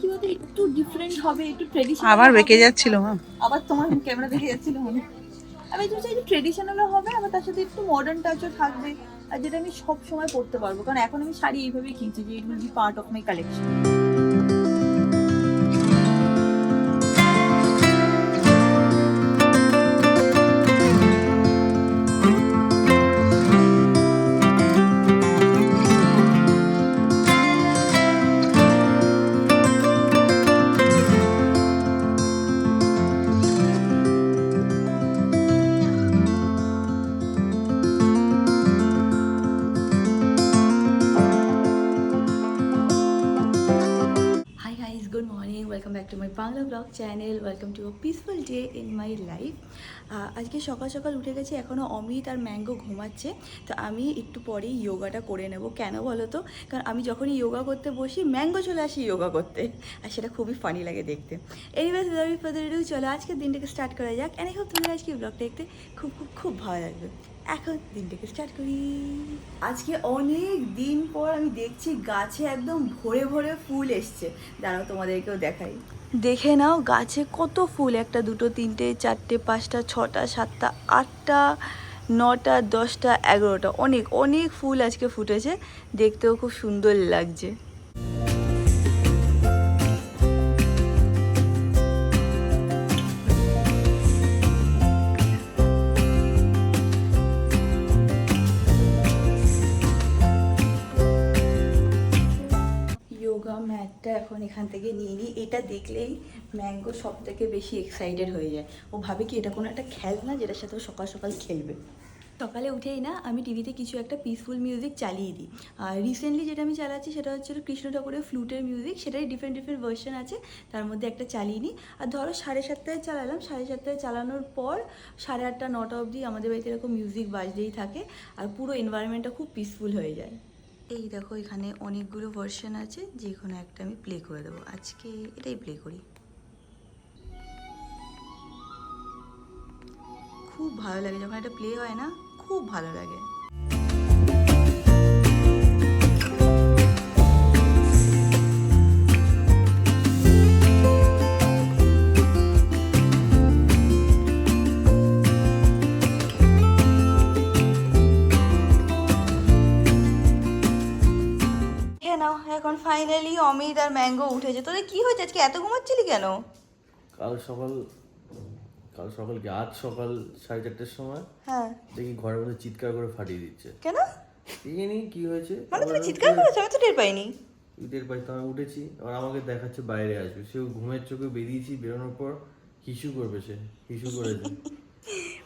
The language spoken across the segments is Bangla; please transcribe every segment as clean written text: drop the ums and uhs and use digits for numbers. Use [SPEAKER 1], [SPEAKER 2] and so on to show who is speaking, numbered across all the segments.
[SPEAKER 1] কি বলতো একটু ডিফারেন্ট হবে, একটু ট্রেডিশনাল।
[SPEAKER 2] আবার বেঁকে যাচ্ছিল মা,
[SPEAKER 1] আবার তোমার ক্যামেরা দেখে যাচ্ছিল মনে। আমি চাইছি একটু ট্রেডিশনালও হবে, আবার তার সাথে একটু মডার্ন টাচও থাকবে, আর যেটা আমি সব সময় পরতে পারবো, কারণ এখন আমি শাড়ি এইভাবেই কিনছি যে it will be part of my collection. Good morning, welcome back to my Bangla vlog channel. Welcome to a peaceful day in my life. আজকে সকাল সকাল উঠে গেছি, এখনও অমিত আর ম্যাঙ্গো ঘুমাচ্ছে, তো আমি একটু পরেই যোগাটা করে নেব। কেন বলো তো, কারণ আমি যখনই যোগা করতে বসি ম্যাঙ্গো চলে আসি যোগা করতে, আর সেটা খুবই ফানি লাগে দেখতে। এনিওয়েজ উইদাউট ফার্দার অ্যাডু চলো আজকের দিনটাকে স্টার্ট করা যাক। এন্ড আই হোপ তোমাদের আজকে ব্লগটা দেখতে খুব খুব খুব ভালো লাগবে। এখন দিনটাকে স্টার্ট করি। আজকে অনেক দিন পর আমি দেখছি গাছে একদম ভরে ভরে ফুল এসছে। দাঁড়াও তোমাদেরকেও দেখাই, দেখে নাও গাছে কত ফুল, 1 2 3 4 5 6 7 8 9 10 11টা, অনেক অনেক ফুল আজকে ফুটেছে, দেখতেও খুব সুন্দর লাগছে। যোগা ম্যাটটা এখন এখান থেকে নিয়ে নিই। এটা দেখলেই ম্যাঙ্গো সব থেকে বেশি এক্সাইটেড হয়ে যায়, ও ভাবে কি এটা কোনো একটা খেলনা যেটার সাথে ও সকাল সকাল খেলবে। সকালে উঠেই না আমি টিভিতে কিছু একটা পিসফুল মিউজিক চালিয়ে দিই। আর রিসেন্টলি যেটা আমি চালাচ্ছি সেটা হচ্ছে কৃষ্ণ ঠাকুরের ফ্লুটের মিউজিক, সেটাই ডিফারেন্ট ডিফারেন্ট ভার্সন আছে, তার মধ্যে একটা চালিয়ে নিই। আর ধরো 7:30 চালালাম, 7:30 চালানোর পর 8:30 9টা অবধি আমাদের বাড়িতে এরকম মিউজিক বাজতেই থাকে, আর পুরো এনভায়রনমেন্টটা খুব পিসফুল হয়ে যায়। এই দেখো এখানে অনেকগুলো ভার্সন আছে, যে কোনো একটা আমি প্লে করে দেবো। আজকে এটাই প্লে করি। খুব ভালো লাগে যখন এটা প্লে হয় না, খুব ভালো লাগে। এখন ফাইনালি অমিত আর ম্যাঙ্গো উঠেছে। তোদের কি হয়েছে আজকে, এত ঘুমাচ্ছিলি কেন?
[SPEAKER 3] কাল সকাল কি আজ সকাল 4:30টার সময়
[SPEAKER 1] হ্যাঁ
[SPEAKER 3] দেখি ঘরের মধ্যে চিৎকার করে ফাটিয়ে দিচ্ছে।
[SPEAKER 1] কেন?
[SPEAKER 3] জানি কি হয়েছে,
[SPEAKER 1] মানে তুমি চিৎকার করেছো? আমি তো টের পাইনি।
[SPEAKER 3] টের পাই তো, আমি উঠেছি, আর আমাকে দেখাচ্ছে বাইরে আসবে, সেও ঘুমের চোখে বেরিয়েছি, বেরোনোর পর হিসু করবে, সে হিসু করেছে।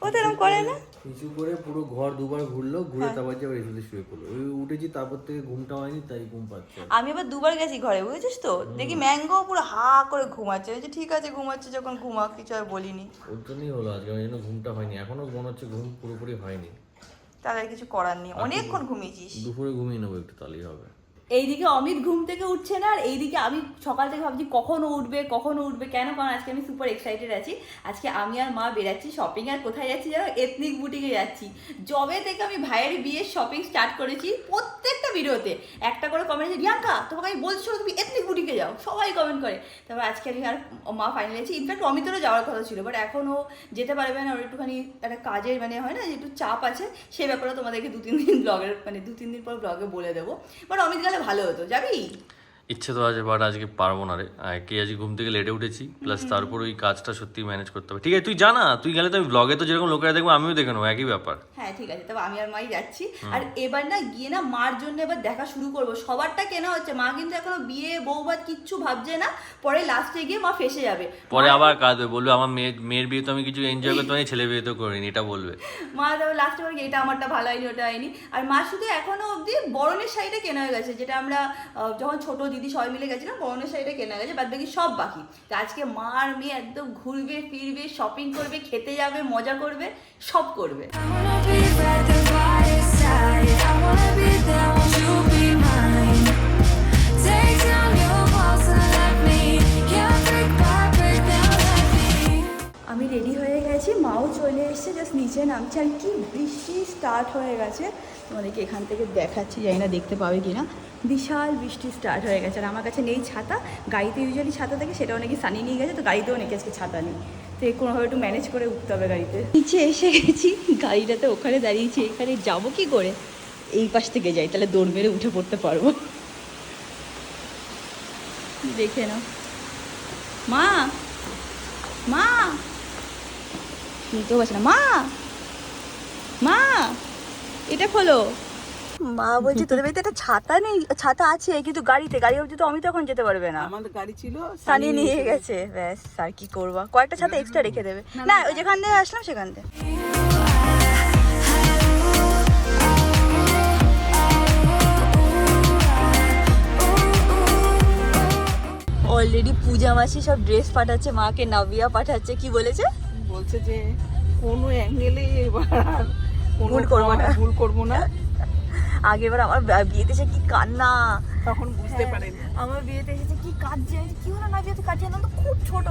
[SPEAKER 1] ও তো এরকম করে না,
[SPEAKER 3] হিসু করে পুরো ঘর দুবার ঘুরলো, ঘুরে তারপর যে আবার এসে শুয়ে পড়লো। ওই উঠেছি, তারপর থেকে ঘুমটা হয়নি, তাই ঘুম পাচ্ছে।
[SPEAKER 1] আমি আবার 2বার গেছি ঘরে, বুঝেছিস তো, দেখি ম্যাঙ্গো পুরো হা করে ঘুমাচ্ছে। বলছে ঠিক আছে ঘুমাচ্ছে যখন ঘুমাক, কিছু আর বলিনি।
[SPEAKER 3] ওর জন্যই হলো আজকে, আমার জন্য ঘুমটা হয়নি, এখনো মনে হচ্ছে ঘুম পুরোপুরি হয়নি।
[SPEAKER 1] তাহলে কিছু করার নেই, অনেকক্ষণ ঘুমিয়েছিস।
[SPEAKER 3] দুপুরে ঘুমিয়ে নেবো একটু, তাহলেই হবে।
[SPEAKER 1] এইদিকে অমিত ঘুম থেকে উঠছে না, আর এইদিকে আমি সকাল থেকে ভাবছি কখন উঠবে কেন, কারণ আজকে আমি সুপার এক্সাইটেড আছি। আজকে আমি আর মা বেরাচ্ছি শপিং, আর কোথায় যাচ্ছি জানো? এথনিক বুটিকে যাচ্ছি। যবে থেকে আমি ভাইয়ের বিয়ের শপিং স্টার্ট করেছি, প্রত্যেকটা ভিডিওতে একটা করে কমেন্ট, রিয়াঙ্কা তোমাকে আমি বলছি তুমি এথনিক বুটিকে যাও, সবাই কমেন্ট করে। তারপর আজকে আমি আর মা ফাইনাল আছি। ইনফ্যাক্ট অমিতেরও যাওয়ার কথা ছিল, বাট এখন ও যেতে পারবে না, ওর একটুখানি একটা কাজের মানে হয় না যে একটু চাপ আছে, সেই ব্যাপারে তোমাদেরকে 2-3 দিন ব্লগের মানে 2-3 দিন পর ব্লগে বলে দেবো। বাট অমিত গেলে ভালো হতো, যাবি?
[SPEAKER 3] ইচ্ছে তো আছে, বাট আজকে পারবো না রে। কি আজকে ঘুম থেকে লেটে উঠেছি, প্লাস তারপর ওই কাজটা সত্যি ম্যানেজ করতে হবে। ঠিক আছে তুই জানা, তুই গেলে তো আমি ব্লগে তো যেরকম লোকেরা দেখবো আমিও দেখে নেবো, একই ব্যাপার।
[SPEAKER 1] হ্যাঁ ঠিক আছে, তবে আমি আর মাই যাচ্ছি। আর এবার না গিয়ে না মার জন্য এবার দেখা শুরু করবো। সবারটা কেনা হচ্ছে, মা কিন্তু এখনো বিয়ে বউভাত কিচ্ছু ভাবছে না, পরে লাস্টে গিয়ে মা ফেসে যাবে।
[SPEAKER 3] পরে আবার কাঁদবে, বলবে আমার মেয়ের বিয়ে তো আমি কিছু এনজয় করতে পারি, ছেলে বিয়ে তো করিনি, এটা বলবে।
[SPEAKER 1] মা তারপর লাস্টে বলবে এটা আমারটা ভালো হয়নি, ওটা হয়নি। আর মা শুধু এখনো অবধি বরণের শাড়িটা কেনা হয়ে গেছে, যেটা আমরা যখন ছোট দিদি সবাই মিলে গেছিলাম, বরণের শাড়িটা কেনা গেছে, বাদ বাকি সব বাকি। তো আজকে মা আর মেয়ে একদম ঘুরবে ফিরবে, শপিং করবে, খেতে যাবে, মজা করবে, সব করবে। আমি রেডি হয়ে গেছি, মাও চলে এসেছে, হচ্ছে, জাস্ট নিচে নামছে, আর কি বৃষ্টি স্টার্ট হয়ে গেছে। তোমাদেরকে এখান থেকে দেখাচ্ছি, জানি না দেখতে পাবে কি না। বিশাল বৃষ্টি স্টার্ট হয়ে গেছে, আর আমার কাছে নেই ছাতা। গাড়িতে ইউজুয়ালি ছাতা থাকে, সেটাও নাকি সানি নিয়ে গেছে, তো গাড়িতেও নাকি আজকে ছাতা নেই। তো কোনোভাবে একটু ম্যানেজ করে উঠতে হবে গাড়িতে। নিচে এসে গেছি, গাড়িটাতে ওখানে দাঁড়িয়েছি, এখানে যাবো কি করে? এই পাশ থেকে যাই, তাহলে দৌড় মেরে উঠে পড়তে পারবো। দেখে নাও। মা, মা, শুনতেও পাচ্ছে না। মা, মা, এটা খোলো। মা বলছে তোদের বাড়িতে একটা ছাতা নেই? ছাতা আছে কিন্তু গাড়িতে, গাড়ি অবধি তো আমি তখন যেতে পারবে না।
[SPEAKER 2] আমাদের গাড়ি ছিল,
[SPEAKER 1] সানি নিয়ে গেছে, ব্যাস। আর কি করবা, কয়েকটা ছাতা এক্সট্রা রেখে দেবে। না, ওই যেখান থেকে আসলাম সেখান থেকে। অলরেডি পূজা মাসি সব ড্রেস পাঠাচ্ছে মাকে, নাবিয়া পাঠাচ্ছে। কি বলেছে?
[SPEAKER 2] বলছে যে কোনো অ্যাঙ্গেলে এবার আর
[SPEAKER 1] ভুল করবো না।
[SPEAKER 2] ভুল করবো না।
[SPEAKER 1] আগেরবার আমার বিয়েতে এসে কি কান্না,
[SPEAKER 2] তখন বুঝতে পারেন
[SPEAKER 1] আমার বিয়েতে এসেছে কি কাঁদছে, কি হলো না বিয়েতে কাঁদছে না, তো খুব ছোট,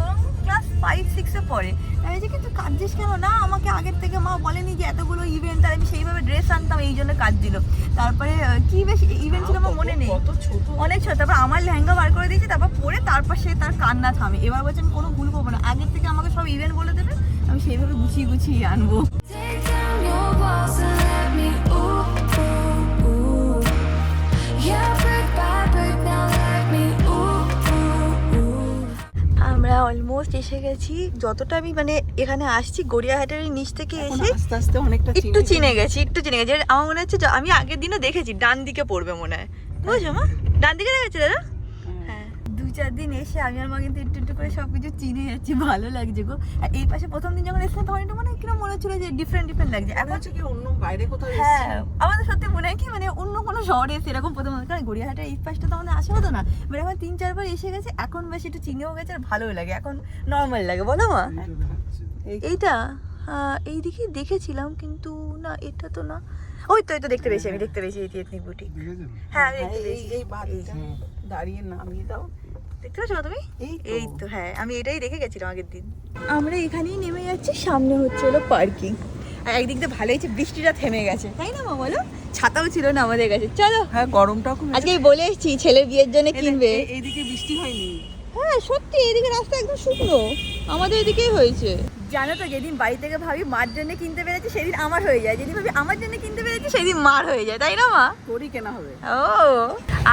[SPEAKER 1] ক্লাস 5-6-এ পড়ে। আমি বলছি কিন্তু কাঁদছিস কেন? না আমাকে আগের থেকে মা বলেনি যে এতগুলো ইভেন্ট, আর আমি সেইভাবে ড্রেস আনতাম, এই জন্য কাঁদছিল। তারপরে কি বেশ ইভেন্ট ছিল আমার মনে নেই,
[SPEAKER 2] কত ছোট,
[SPEAKER 1] অনেক ছোট। তারপর আমার লেহেঙ্গা বার করে দিয়েছে, তারপর পরে তারপর সে তার কান্না থামে। এবার বলছে আমি কোনো ভুল করবো না, আগের থেকে আমাকে সব ইভেন্ট বলে দেবে, আমি সেইভাবে গুছিয়ে গুছিয়ে আনবো।
[SPEAKER 4] Take down your walls and let me ooh, ooh, ooh. Yeah, brick by brick, now let me ooh, ooh, ooh.
[SPEAKER 1] আমরা অলমোস্ট এসে গেছি। যতটা আমি মানে এখানে আসছি গড়িয়াহাটের নিচ থেকে
[SPEAKER 2] এখন
[SPEAKER 1] এসে
[SPEAKER 2] আস্তে আস্তে অনেকটা
[SPEAKER 1] একটু চিনে গেছি, একটু চিনে গেছি। আমার মনে হচ্ছে আমি আগের দিনও দেখেছি, ডান দিকে পড়বে মনে হয়। বুঝছো মা, ডান দিকে দেখেছি দাদা। হ্যাঁ, 2-4 দিন এসে আমি আর মা কিন্তু একটু একটু করে সবকিছু চিনে যাচ্ছি, ভালো লাগছে গো। আর এই পাশে প্রথম দিন যখন এসেছিলাম তখন একটু মানে কিরকম মনে হচ্ছিল যে ডিফারেন্ট ডিফারেন্ট লাগছে।
[SPEAKER 2] এখন
[SPEAKER 1] এখন
[SPEAKER 2] হচ্ছে কি অন্য বাইরে কোথাও
[SPEAKER 1] হ্যাঁ,
[SPEAKER 2] এসেছি।
[SPEAKER 1] আমাদের সত্যি মনে হয় কি মানে অন্য কোনো শহরে এসে এরকম প্রথম, কারণ গড়িয়াহাটের এই পাশটা তো আমাদের আসা হতো না। এবার এখন 3-4 বার এসে গেছে, এখন বেশ একটু চিনেও গেছে, আর ভালোই লাগে, এখন নর্মাল লাগে। বলো মা, এইটা এইদিকে দেখেছিলাম কিন্তু না, এটা তো না। ওই তো, এই তো দেখতে পেয়েছি, আমি দেখতে পেয়েছি এই এথনিক বুটিক। হ্যাঁ, আমি দেখতে পেয়েছি।
[SPEAKER 2] এই বাড়িটা দাঁড়িয়ে নামিয়ে দাও।
[SPEAKER 1] দেখতে পাচ্ছ না তুমি?
[SPEAKER 2] এই
[SPEAKER 1] এই তো, হ্যাঁ, আমি এটাই দেখে গেছিলাম আগের দিন। আমরা এখানেই নেমে যাচ্ছি, সামনে হচ্ছে হলো পার্কিং। আর একদিক দিয়ে ভালো হয়েছে, বৃষ্টিটা থেমে গেছে, তাই না মা বলো? ছাতাও ছিল না আমাদের কাছে। চলো,
[SPEAKER 2] হ্যাঁ, গরমটাও খুব।
[SPEAKER 1] আজকে বলে এসেছি ছেলের বিয়ের জন্য কিনবে।
[SPEAKER 2] এইদিকে বৃষ্টি হয়নি।
[SPEAKER 1] হ্যাঁ সত্যি, এদিকে রাস্তা একদম শুকনো, আমাদের এদিকেই হয়েছে। জানো তো, যেদিন বাড়ি থেকে ভাবি মার জন্য কিনতে পেরেছি সেদিন আমার হয়ে যায়, যেদিন ভাবি আমার জন্য কিনতে পেরেছি সেদিন মার হয়ে যায়, তাই না মা?
[SPEAKER 2] তোরই কেনা হবে।
[SPEAKER 1] ও,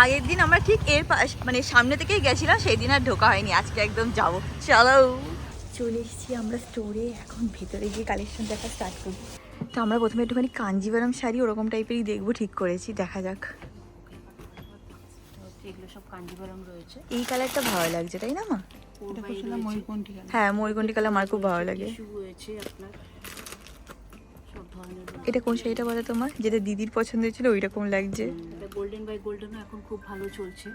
[SPEAKER 1] আগের দিন আমরা ঠিক এর পাশ মানে সামনে থেকেই গেছিলাম, সেই দিন আর ঢোকা হয়নি, আজকে একদম যাবো। চলো, চলে এসেছি আমরা স্টোরে, এখন ভেতরে গিয়ে কালেকশন দেখা স্টার্ট করবো। তো আমরা প্রথমে একটুখানি কাঞ্জিভারাম শাড়ি ওরকম টাইপেরই দেখবো ঠিক করেছি, দেখা যাক।
[SPEAKER 5] এগুলো সব কাঞ্জিভারাম রয়েছে।
[SPEAKER 1] এই কালারটা ভালো লাগছে, তাই না মা?
[SPEAKER 2] এটা করছিলাম ময়ূরকণ্ঠী কালার।
[SPEAKER 1] হ্যাঁ, ময়ূরকণ্ঠী কালার আমার খুব ভালো লাগে।
[SPEAKER 5] টিস্যু রয়েছে আপনার সব ধরনের।
[SPEAKER 1] এটা কোন শাড়িটা বলে তোমার, যেটা দিদির পছন্দ ছিল ওই রকম লাগছে?
[SPEAKER 5] এটা গোল্ডেন বাই গোল্ডেনও এখন খুব ভালো চলছে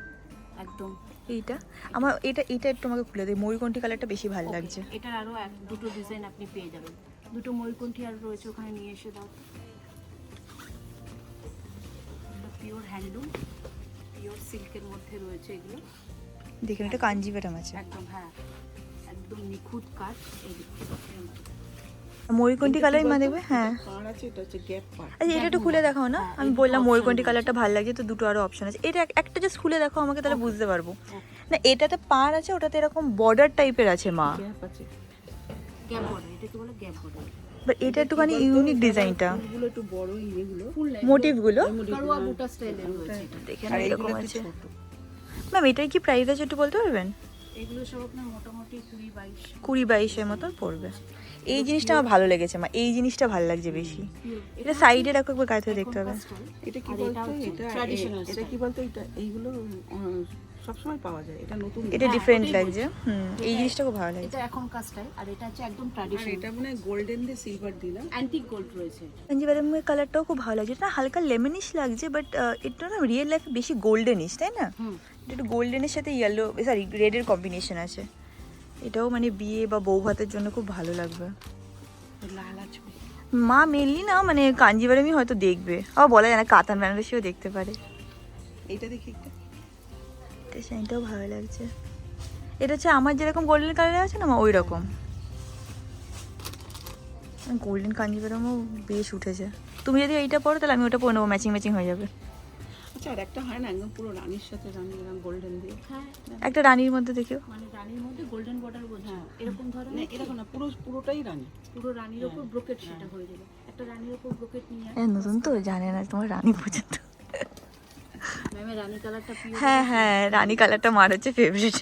[SPEAKER 5] একদম।
[SPEAKER 1] এইটা আমার, এটা একটু আমাকে খুলে দেয়, ময়ূরকণ্ঠী কালারটা বেশি ভালো লাগছে।
[SPEAKER 5] এটার আরো দুটো ডিজাইন আপনি পেয়ে যাবেন, দুটো ময়ূরকণ্ঠী আর রয়েছে, ওখানে নিয়ে এসে দাও। পিওর হ্যান্ডলুম, পিওর সিল্কের মধ্যে রয়েছে এগুলো।
[SPEAKER 1] দেখুন, এটা কাঞ্জিভারাম আছে,
[SPEAKER 5] একদম হ্যাঁ, একদম নিখুঁত কাজ। এই
[SPEAKER 1] ময়ূরকণ্ঠী কালারই মানে দেখবে। হ্যাঁ,
[SPEAKER 2] পাড় আছে, এটা হচ্ছে গ্যাপ পাড়।
[SPEAKER 1] আচ্ছা এটা একটু খুলে দেখাও না। আমি বললাম ময়ূরকণ্ঠী কালারটা ভালো লাগছে, তো দুটো আরো অপশন আছে। এটা একটা জাস্ট খুলে দেখো আমাকে, তাহলে বুঝতে পারবো। না, এটাতে পাড় আছে, ওটাতে এরকম বর্ডার টাইপের আছে মা।
[SPEAKER 2] গ্যাপ আছে।
[SPEAKER 5] গ্যাপ বর্ডার, এটা কি বলে গ্যাপ বর্ডার।
[SPEAKER 1] বাট এটা একটুখানি ইউনিক ডিজাইনটা,
[SPEAKER 2] ফুলগুলো একটু বড়, ইয়েগুলো
[SPEAKER 1] মোটিভ গুলো
[SPEAKER 5] কারোয়া বুটা স্টাইলের রয়েছে এটা।
[SPEAKER 1] দেখে
[SPEAKER 2] আর
[SPEAKER 1] না এরকম
[SPEAKER 2] এগুলো একটু
[SPEAKER 1] আছে।
[SPEAKER 2] ছোট।
[SPEAKER 1] ম্যাম এটার কি প্রাইস আছে একটু বলতে পারবেন?
[SPEAKER 5] এগুলো সব আপনার মোটামুটি 20-22।
[SPEAKER 1] 20-22 মতন পড়বে। এই জিনিসটা আমার ভালো লেগেছে মা, এই জিনিসটা ভালো লাগছে বেশি। এটা সাইডে রাখো, একবার গায়ে দেখতে হবে।
[SPEAKER 2] এটা কি
[SPEAKER 5] আর
[SPEAKER 2] বলতো,
[SPEAKER 5] এটা হচ্ছে
[SPEAKER 2] এটা
[SPEAKER 5] traditional
[SPEAKER 2] এটা কি বলতো, এটা এইগুলো সবসময় পাওয়া যায়, এটা নতুন।
[SPEAKER 1] এটা ডিফারেন্ট লাগছে। এই জিনিসটা খুব ভালো লাগছে।
[SPEAKER 5] এটা এখনকার স্টাইল, আর এটা হচ্ছে একদম
[SPEAKER 2] আর
[SPEAKER 5] ট্র্যাডিশনাল।
[SPEAKER 2] এটা মানে গোল্ডেন দিয়ে সিলভার দিলাম।
[SPEAKER 5] অ্যান্টিক গোল্ড রয়েছে।
[SPEAKER 1] কাঞ্জিভারামের কালারটাও খুব ভালো লাগছে, এটা হালকা লেমনিশ লাগছে, বাট এটা না রিয়েল লাইফে বেশি গোল্ডেনিশ, তাই না? এটা একটু গোল্ডেনের সাথে ইয়েলো, সরি রেডের কম্বিনেশন আছে। এটাও মানে বিয়ে বা বউ ভাতের জন্য খুব ভালো লাগবে।
[SPEAKER 2] লাল আছে।
[SPEAKER 1] মা মেনলি না মানে কাঞ্জিভারামই হয়তো দেখবে, আবার বলা যায় না, কাতান বেনারসিও দেখতে পারে।
[SPEAKER 2] এইটা দেখি একটা।
[SPEAKER 1] এটা শাড়িটাও ভালো লাগছে। এটা হচ্ছে আমার যেরকম গোল্ডেন কালার আছে না মা, ওই রকম। গোল্ডেন কাঞ্জিভারামও বেশ উঠেছে। তুমি যদি এইটা পরো তাহলে আমি ওটা পরে নেবো, ম্যাচিং ম্যাচিং হয়ে যাবে।
[SPEAKER 2] আচ্ছা, আর একটা হয় না একদম পুরো রানীর সাথে রানী এরকম গোল্ডেন দিয়ে।
[SPEAKER 5] হ্যাঁ,
[SPEAKER 1] একটা রানীর মধ্যে দেখিও।
[SPEAKER 5] মানে রানীর মধ্যে গোল্ডেন বর্ডার বোঝা
[SPEAKER 2] হ্যাঁ।
[SPEAKER 5] এরকম
[SPEAKER 2] না
[SPEAKER 5] ধরনের
[SPEAKER 2] এরকম না, পুরোটাই রানী।
[SPEAKER 5] পুরো রানীর ওপর ব্রোকেট সেটা হয়ে যাবে। একটা রানীর ওপর ব্রোকেট নিয়ে
[SPEAKER 1] নতুন তো জানে না তোমার রানী পর্যন্ত।
[SPEAKER 5] ম্যামের রানী কালারটা প্রিয়।
[SPEAKER 1] হ্যাঁ হ্যাঁ, রানী কালারটা মার হচ্ছে ফেভারিট।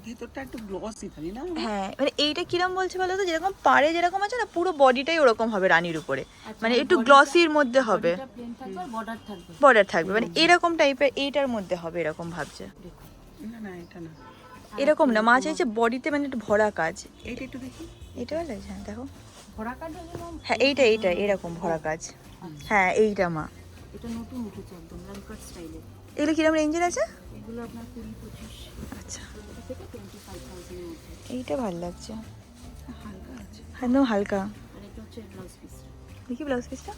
[SPEAKER 2] ভেতরটা একটু গ্লসি থাকে না?
[SPEAKER 1] হ্যাঁ, মানে এইটা কিরম বলছে বলো তো, যেরকম পাড়ে যেরকম আছে না, পুরো বডিটাই ওরকম হবে রানীর উপরে, মানে একটু গ্লসির মধ্যে হবে,
[SPEAKER 5] প্লেন থাকবে আর বর্ডার থাকবে।
[SPEAKER 1] বর্ডার থাকবে, মানে এরকম টাইপের এইটার মধ্যে হবে এরকম ভাবছে।
[SPEAKER 2] না না, এটা না,
[SPEAKER 1] এরকম না, মা চাইছে বডিতে মানে একটু ভরা কাজ।
[SPEAKER 2] এইটা একটু দেখি।
[SPEAKER 1] এটা ভালো লাগছে, হ্যাঁ দেখো।
[SPEAKER 5] ভরা কাট হয়ে গেল।
[SPEAKER 1] হ্যাঁ এইটা এরকম ভরা কাজ। হ্যাঁ এইটা মা।
[SPEAKER 5] এটা নতুন উঠেছে একদম রানকাট স্টাইলে।
[SPEAKER 1] এগুলো কিরম রেঞ্জের আছে?
[SPEAKER 5] এগুলো আপনার 20-25
[SPEAKER 1] আচ্ছা,
[SPEAKER 5] থেকে 25,000 এর মধ্যে।
[SPEAKER 1] এইটা ভালো লাগছে,
[SPEAKER 2] হালকা আছে।
[SPEAKER 1] একদম হালকা।
[SPEAKER 5] আর এটা হচ্ছে ব্লাউজ পিস।
[SPEAKER 1] দেখি ব্লাউজ পিসটা।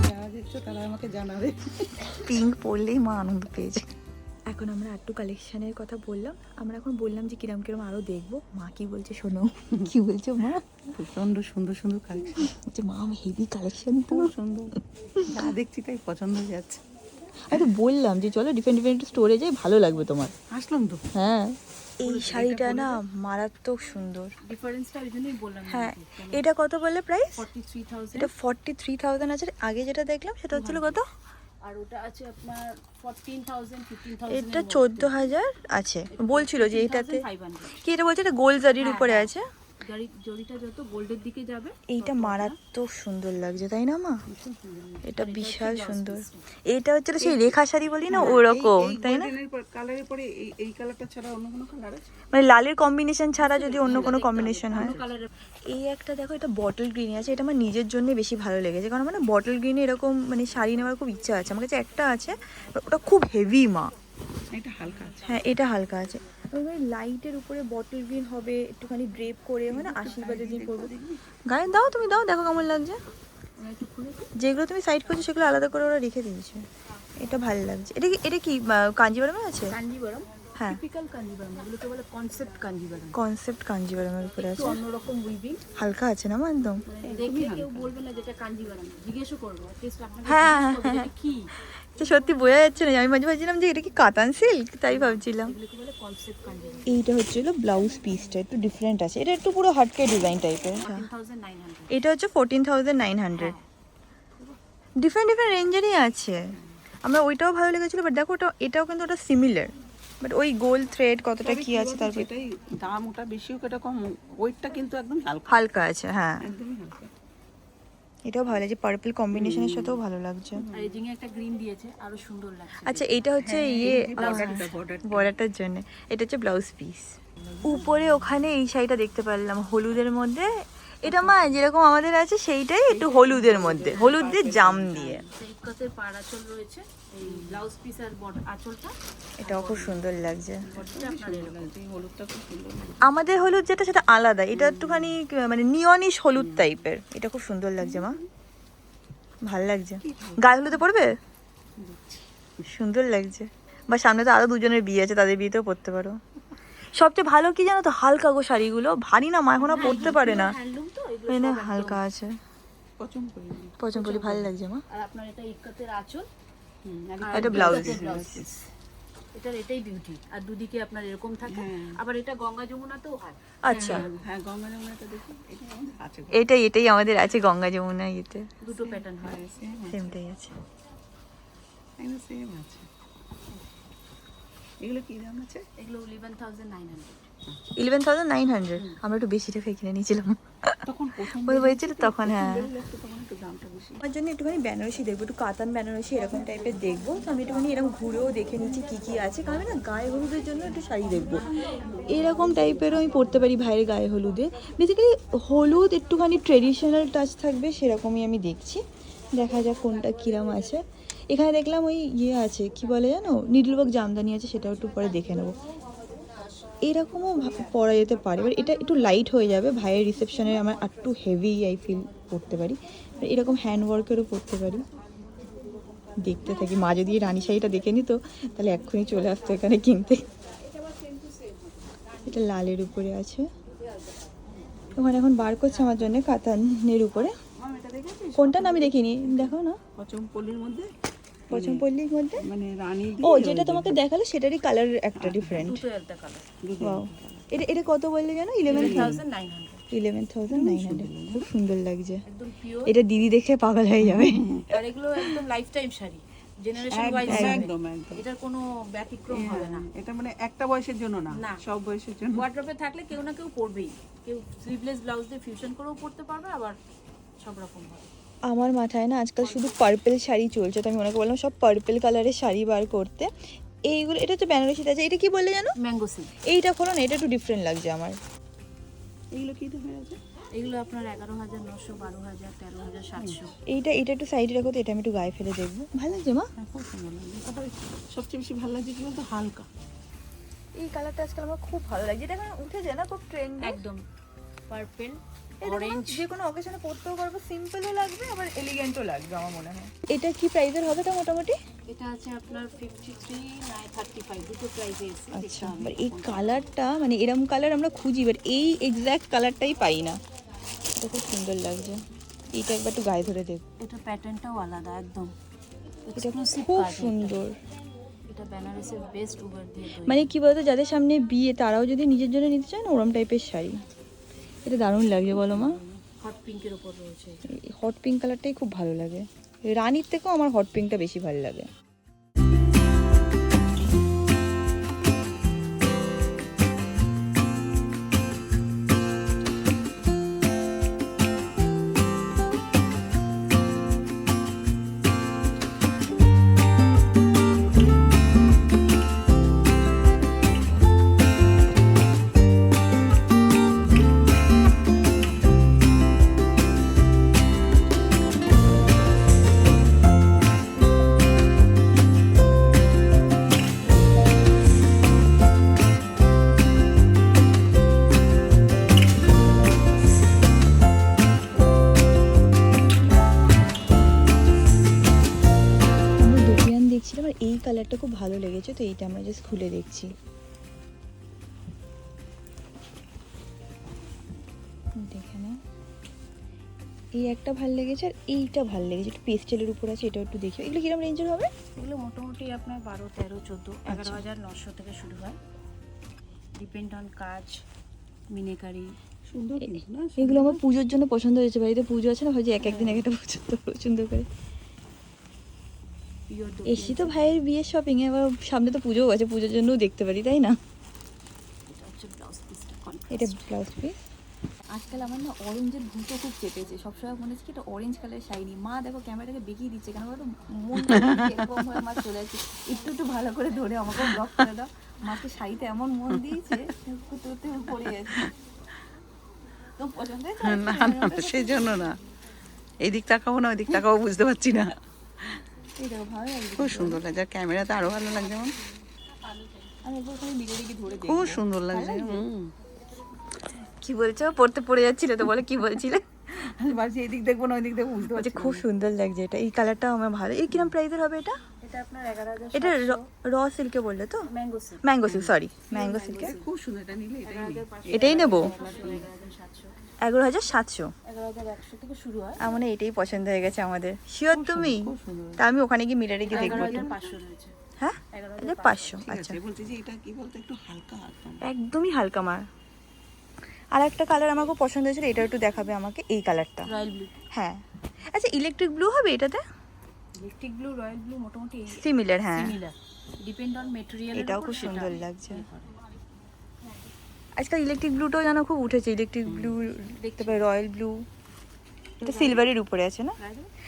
[SPEAKER 2] যারা দেখছো তারা আমাকে জানাবে।
[SPEAKER 1] পিঙ্ক পরলেই মা আনন্দ পেয়েছে। এখন আমরা আটটু কালেকশনের কথা বললাম, আমরা এখন বললাম যে কিরম কিরম আরও দেখবো। মা কি বলছে শোনো। কি বলছো মা?
[SPEAKER 2] প্রচন্ড সুন্দর সুন্দর কালেকশন,
[SPEAKER 1] যে মা আমি হেভি কালেকশন তো।
[SPEAKER 2] খুব সুন্দর। যা দেখছি তাই পছন্দ হয়ে যাচ্ছে।
[SPEAKER 1] আমি তো বললাম যে চলো ডিফারেন্ট ডিফারেন্ট স্টোরে যাই, ভালো লাগবে তোমার।
[SPEAKER 2] আসলাম তো।
[SPEAKER 1] হ্যাঁ, এই শাড়িটা না মারাত্মক সুন্দর।
[SPEAKER 5] ডিফারেন্সটা ওই জন্যই বললাম।
[SPEAKER 1] হ্যাঁ, এটা কত বললে প্রাইস?
[SPEAKER 5] 43,000।
[SPEAKER 1] এটা 43,000 আছে। আগে যেটা দেখলাম সেটা হচ্ছিল কত?
[SPEAKER 5] আর ওটা আছে আপনার 14,000 15,000।
[SPEAKER 1] এটা 14,000 আছে। বলছিল যে এটাতে
[SPEAKER 5] 500।
[SPEAKER 1] কি, এটা বলছে এটা গোল্ড জারির উপরে আছে।
[SPEAKER 5] জরিটা যত গোল্ডের দিকে যাবে
[SPEAKER 1] এইটা মারাত্মক সুন্দর লাগছে, তাই না মা? এটা বিশাল সুন্দর। এইটা হচ্ছে সেই রেখা শাড়ি বলি না, ওরকম, তাই না?
[SPEAKER 2] কালারের পরে এই কালারটা ছাড়া অন্য কোনো কালার আছে?
[SPEAKER 1] মানে লালের কম্বিনেশন ছাড়া যদি অন্য কোনো কম্বিনেশন হয়।
[SPEAKER 5] কালারের।
[SPEAKER 1] এই একটা দেখো, এটা বটল গ্রিনে আছে। এটা আমার নিজের জন্য বেশি ভালো লেগেছে, কারণ মানে বটল গ্রিনে এরকম মানে শাড়ি নেওয়ার খুব ইচ্ছা আছে। আমার কাছে একটা আছে, ওটা খুব হেভি মা।
[SPEAKER 2] এটা হালকা আছে।
[SPEAKER 1] হ্যাঁ, এটা হালকা আছে। ওই লাইটের উপরে বটল গ্রিন হবে, একটুখানি ড্রেপ করে, মানে আশীর্বাদের দিন করবো। গায়ে দাও, তুমি দাও, দেখো কেমন লাগছে। যেগুলো তুমি সাইড করছো সেগুলো আলাদা করে ওরা রেখে দিয়েছে। এটা ভালো লাগছে। এটা কি কাঞ্জিভারামে আছে?
[SPEAKER 5] কাঞ্জিভারাম।
[SPEAKER 1] হ্যাঁ,
[SPEAKER 5] টিপিক্যাল কাঞ্জিভারাম, এগুলোকে বলে কনসেপ্ট কাঞ্জিভারাম।
[SPEAKER 1] কনসেপ্ট কাঞ্জিভারামের উপরে
[SPEAKER 5] একটু
[SPEAKER 1] আছে।
[SPEAKER 5] অন্যরকম উইভিং।
[SPEAKER 1] হালকা আছে না মা একদম?
[SPEAKER 5] দেখে কেউ বলবে না যেটা কাঞ্জিভারাম, জিজ্ঞেসও করবো অ্যাটলিস্ট আপনাকে
[SPEAKER 1] হ্যাঁ,
[SPEAKER 5] জিজ্ঞেস করবে এটা কি।
[SPEAKER 1] এটা সত্যি বোঝা যাচ্ছে না। আমি মাঝে ভাবছিলাম যে এটা কি কাতান সিল্ক, তাই ভাবছিলাম।
[SPEAKER 5] এগুলোকে বলে কনসেপ্ট কাঞ্জিভারাম।
[SPEAKER 1] এইটা হচ্ছিল ব্লাউজ পিসটা, একটু ডিফারেন্ট আছে। এটা একটু পুরো হাটকে ডিজাইন টাইপের।
[SPEAKER 5] 14,900।
[SPEAKER 1] এটা হচ্ছে 14,900। ডিফারেন্ট ডিফারেন্ট রেঞ্জেরই আছে। আমার ওইটাও ভালো লেগেছিলো, বাট দেখো ওটা, এটাও কিন্তু ওটা সিমিলার, বাট ওই গোল থ্রেড কতটা কি আছে তারপর।
[SPEAKER 2] এটাই দাম, ওটা বেশি হোক এটা কম, ওয়েটটা কিন্তু একদম হালকা,
[SPEAKER 1] হালকা আছে। হ্যাঁ,
[SPEAKER 2] একদমই হালকা।
[SPEAKER 1] এটাও ভালো লাগছে, পার্পল কম্বিনেশনের সাথেও ভালো লাগছে।
[SPEAKER 5] আর এজিং এ একটা গ্রিন দিয়েছে, আরো সুন্দর লাগছে।
[SPEAKER 1] আচ্ছা, এটা হচ্ছে ইয়ে বর্ডারটার জন্য। এটা হচ্ছে ব্লাউজ পিস। উপরে ওখানে এই শাড়িটা দেখতে পারলাম হলুদের মধ্যে। এটা মা যেরকম আমাদের আছে সেইটাই, একটু হলুদের মধ্যে, হলুদ দিয়ে জাম দিয়ে।
[SPEAKER 5] ইকতের পাড় আঁচল রয়েছে, এই ব্লাউজ পিস আর আঁচলটা।
[SPEAKER 1] এটাও খুব সুন্দর লাগছে।
[SPEAKER 5] বডিটা আপনার এরকম।
[SPEAKER 2] এই হলুদটা খুব সুন্দর।
[SPEAKER 1] আমাদের হলুদ যেটা সেটা আলাদা, এটা একটুখানি মানে নিয়নিশ হলুদ টাইপের। এটা খুব সুন্দর লাগছে মা, ভাল লাগছে। গায়ে হলুদে পড়বে, সুন্দর লাগছে। বা সামনে তো আরো দুজনের বিয়ে আছে, তাদের বিয়েতেও পরতে পারো। সবচেয়ে ভালো কি জানো তো, হালকা গো শাড়িগুলো, ভারী না মা, এখন আর পরতে পারে না।
[SPEAKER 5] হ্যান্ডলুম তো এগুলো
[SPEAKER 1] মানে
[SPEAKER 5] সব একদম।
[SPEAKER 1] হালকা আছে,
[SPEAKER 2] পছন্দ করি আমি।
[SPEAKER 1] পছন্দ করি, ভালো লাগছে মা।
[SPEAKER 5] আর আপনার এটা ইকতের আঁচল
[SPEAKER 2] আর
[SPEAKER 1] এটা ব্লাউজ।
[SPEAKER 5] এটার এটাই বিউটি। আর দুদিকে আপনার এরকম থাকে।
[SPEAKER 2] হ্যাঁ।
[SPEAKER 5] আবার এটা গঙ্গা যমুনাতেও হয়।
[SPEAKER 1] আচ্ছা,
[SPEAKER 2] হ্যাঁ, গঙ্গা যমুনাটা দেখি, এটা আমাদের আছে।
[SPEAKER 1] এটাই আমাদের আছে গঙ্গা যমুনা ইয়েতে,
[SPEAKER 5] দুটো প্যাটার্ন হয়।
[SPEAKER 1] সেমটাই আছে।
[SPEAKER 2] সেম আছে। এগুলো কি দাম আছে?
[SPEAKER 5] এগুলো 11,900।
[SPEAKER 1] 11,900। আমরা একটু বেশি টাকা কিনে নিয়েছিলাম,
[SPEAKER 2] তখন প্রথম
[SPEAKER 1] ওই হয়েছিল তখন। হ্যাঁ,
[SPEAKER 2] তখন একটু দামটা বেশি।
[SPEAKER 1] আমার জন্য একটুখানি বেনারসি দেখবো, একটু কাতান বেনারসি এরকম টাইপের দেখবো। তো আমি একটুখানি এরকম ঘুরেও দেখে নিচ্ছি কী কী আছে, কারণ আমি না গায়ে হলুদের জন্য একটু শাড়ি দেখবো। এরকম টাইপেরও আমি পরতে পারি ভাইয়ের গায়ে হলুদে। বেসিক্যালি হলুদ একটুখানি ট্রেডিশনাল টাচ থাকবে সেরকমই আমি দেখছি। দেখা যাক কোনটা কিরম আছে। এখানে দেখলাম ওই ইয়ে আছে, কি বলে জানো, নিডলওয়ার্ক জামদানি আছে, সেটাও একটু পরে দেখে নেবো। এরকমও পরা যেতে পারে, এবার এটা একটু লাইট হয়ে যাবে, ভাইয়ের রিসেপশনে আমার একটু হেভি আই ফিল পরতে পারি, এরকম হ্যান্ডওয়ার্কেরও পরতে পারি। দেখতে থাকি, মা যদি এই রানী শাড়িটা দেখে নিত তাহলে এক্ষুনি চলে আসতো এখানে কিনতে। এটা লালের উপরে আছে, ওখানে এখন বার করছে আমার জন্য কাতানের উপরে।
[SPEAKER 2] এটা দেখেছিস
[SPEAKER 1] কোনটা না আমি দেখিনি, দেখো না।
[SPEAKER 2] পচমপল্লির মধ্যে
[SPEAKER 1] পছন্দপল্লির মধ্যে
[SPEAKER 2] মানে রানী
[SPEAKER 1] ও যেটা তোমাকে দেখালো সেটারই কালার একটা ডিফারেন্ট।
[SPEAKER 5] দুটো একটা কালার।
[SPEAKER 1] ওয়াও, এটা কত বললে জানো? 11,900।
[SPEAKER 5] 11,900
[SPEAKER 1] খুব সুন্দর লাগছে।
[SPEAKER 5] একদম পিওর।
[SPEAKER 1] এটা দিদি দেখে পাগল হয়ে যাবে।
[SPEAKER 5] আর এগুলো একদম life time sari, generation wise
[SPEAKER 2] একদম একদম।
[SPEAKER 5] এটার কোনো ব্যতিক্রম হবে না।
[SPEAKER 2] এটা মানে একটা বয়সের জন্য না,
[SPEAKER 5] না।
[SPEAKER 2] সব বয়সের জন্য।
[SPEAKER 5] ওয়ার্ড্রপে থাকলে কেউ না কেউ পরবেই, কেউ স্লিভলেস ব্লাউজ দিয়ে ফিউশন করেও পরতে পারবে, আবার সব রকম হবে।
[SPEAKER 1] আমার মাথায় না আজকাল শুধু পার্পল শাড়ি চলছে, তো আমি ওনাকে বললাম সব পার্পল কালারের শাড়ি বার করতে। এইগুলো, এটা হচ্ছে বেনারসিতে আছে, এটা কি বললে জানো?
[SPEAKER 5] Mango silk.
[SPEAKER 1] এইটা খোলো না, এটা একটু ডিফারেন্ট লাগছে আমার।
[SPEAKER 2] এগুলো কি দামে আছে?
[SPEAKER 5] এগুলো আপনার 11,900, 12,000, 13,700।
[SPEAKER 1] এইটা একটু সাইডে রাখো তো, এটা আমি একটু গায়ে ফেলে দেখবো। ভালো লাগছে মা?
[SPEAKER 2] হ্যাঁ, খুব সুন্দর লাগছে। তারপরে সবচেয়ে বেশি ভালো লাগছে কি বলতো, হালকা।
[SPEAKER 1] এই কালারটা আজকাল আমার খুব ভালো লাগছে, এটা এখন উঠেছে না, খুব ট্রেন্ড।
[SPEAKER 5] একদম পার্পল
[SPEAKER 1] অরেঞ্জ,
[SPEAKER 5] অরেঞ্জ।
[SPEAKER 1] যে কোনো অকেশনে পরতেও পারবো, সিম্পলও লাগবে আবার এলিগেন্টও লাগবে আমার মনে হয়। এটা কি প্রাইসের হবে এটা মোটামুটি?
[SPEAKER 5] এটা আছে আপনার 53, 35, দুটো প্রাইসে এসে।
[SPEAKER 1] আচ্ছা, বাট এই কালারটা মানে এরম কালার আমরা খুঁজি, বাট এই এক্স্যাক্ট কালারটাই পাই না। এটা খুব সুন্দর লাগছে, এটা একবার একটু গায়ে ধরে দেখ।
[SPEAKER 5] এটা প্যাটার্নটাও আলাদা একদম
[SPEAKER 1] এটা
[SPEAKER 5] এক্সক্লুসিভ
[SPEAKER 1] খুব
[SPEAKER 5] কাজ।
[SPEAKER 1] সুন্দর।
[SPEAKER 5] এটা বেনারসের বেস্ট উবার দিয়ে তৈরি।
[SPEAKER 1] মানে কি বলতো, যাদের সামনে বিয়ে তারাও যদি নিজের জন্য নিতে চায় না ওরম টাইপের শাড়ি, এটা দারুণ লাগছে বলো মা।
[SPEAKER 5] হট পিঙ্কের উপর রয়েছে।
[SPEAKER 1] হট পিঙ্ক কালারটাই খুব ভালো লাগে, রানীর থেকেও আমার হট পিঙ্কটা বেশি ভালো লাগে। দেখছিলাম আর এই কালারটা খুব ভালো লেগেছে, তো এইটা আমরা জাস্ট খুলে দেখছি। দেখে না, এই একটা ভালো লেগেছে আর এইটা ভালো লেগেছে, একটু পেস্টেলের উপর আছে, এটাও একটু দেখি। এগুলো কিরকম রেঞ্জের হবে?
[SPEAKER 5] এগুলো মোটামুটি আপনার 12, 13, 14, 11,900 থেকে শুরু হয়, ডিপেন্ড অন কাজ, মিনেকারি।
[SPEAKER 2] সুন্দর কিন্তু না?
[SPEAKER 1] এগুলো আমার পুজোর জন্য পছন্দ হয়েছে, বাড়িতে পুজো আছে না, ভাবছি এক একদিন এক একটা পছন্দ পছন্দ করে
[SPEAKER 5] পিওর
[SPEAKER 1] এসছি তো ভাইয়ের বিয়ের শপিং এ, আবার সামনে তো পুজোও আছে, পুজোর জন্যও দেখতে পারি, তাই না?
[SPEAKER 5] এটা হচ্ছে ব্লাউজ পিসটা।
[SPEAKER 1] এটা ব্লাউজ পিস। আজকাল আমার না অরেঞ্জের ভূতও খুব চেপেছে, সবসময় মনে হচ্ছে কি এটা অরেঞ্জ কালারের শাড়ি নিই। মা দেখো ক্যামেরাটাকে দেখিয়ে দিচ্ছে, কেন বলো মন এরকম হয়ে আমার চলে আসছে, একটু একটু ভালো করে ধরে আমাকে ব্লক করে দাও। মাকে শাড়িতে এমন মন দিয়েছে কুতুতে পড়ে গেছে। তো পছন্দ হয়েছে?
[SPEAKER 2] না না না, সেই জন্য না, এদিক তাকাবো না ওইদিক তাকাবো বুঝতে পারছি না।
[SPEAKER 1] এই দেখো ভালো লাগছে,
[SPEAKER 2] খুব সুন্দর লাগছে, আর ক্যামেরাতে আরো ভালো লাগছে। যেমন
[SPEAKER 1] আমি একবার ওখানে ভিডিও দেখি ধরে
[SPEAKER 2] খুব
[SPEAKER 1] দেখবো।
[SPEAKER 2] সুন্দর লাগছে।
[SPEAKER 1] কি বলছো? পড়তে পড়ে যাচ্ছিলে তো, বলে কি বলছিলে?
[SPEAKER 2] আমি ভাবছি এদিক দেখবো না ওইদিক দেখবো বুঝতে
[SPEAKER 1] বলছে
[SPEAKER 2] পারছি
[SPEAKER 1] খুব সুন্দর লাগছে এটা, এই কালারটাও আমার ভালো। এই কিরম প্রাইসের হবে এটা?
[SPEAKER 5] এটা আপনার 11,700।
[SPEAKER 1] এটা র সিল্কে বললে তো?
[SPEAKER 5] Mango silk.
[SPEAKER 1] Mango silk, sorry mango সিল্কে।
[SPEAKER 2] না। খুব সুন্দর, এটা নিলে এটাই নিই।
[SPEAKER 1] এটাই নেবো।
[SPEAKER 5] 11,700,
[SPEAKER 1] 11,700।
[SPEAKER 5] 11,100 থেকে শুরু হয়।
[SPEAKER 1] আমার মনে হয় এটাই পছন্দ হয়ে গেছে আমাদের। শিওর তুমি?
[SPEAKER 2] খুব সুন্দর।
[SPEAKER 1] তা আমি ওখানে গিয়ে মিটারে গিয়ে দেখবো।
[SPEAKER 5] 11,500 রয়েছে।
[SPEAKER 1] হ্যাঁ, 500।
[SPEAKER 2] ঠিক
[SPEAKER 1] আচ্ছা,
[SPEAKER 2] আছে, বলছি যে এটা কি বলতো, একটু হালকা একদম।
[SPEAKER 1] একদমই হালকা মার। আর একটা কালার আমার খুব পছন্দ হয়েছিল, এটা একটু দেখাবে আমাকে, এই কালারটা।
[SPEAKER 5] Royal blue.
[SPEAKER 1] হ্যাঁ, আচ্ছা ইলেকট্রিক ব্লু হবে এটাতে?
[SPEAKER 5] ইলেকট্রিক ব্লু, রয়্যাল ব্লু মোটামুটি
[SPEAKER 1] সিমিলার, হ্যাঁ।
[SPEAKER 5] Similar, depend on material.
[SPEAKER 1] এটাও খুব সুন্দর লাগছে। আজকাল ইলেকট্রিক ব্লুটাও যেন খুব উঠেছে, ইলেকট্রিক ব্লু দেখতে পাই, রয়্যাল ব্লু। এটা সিলভারের উপরে আছে না?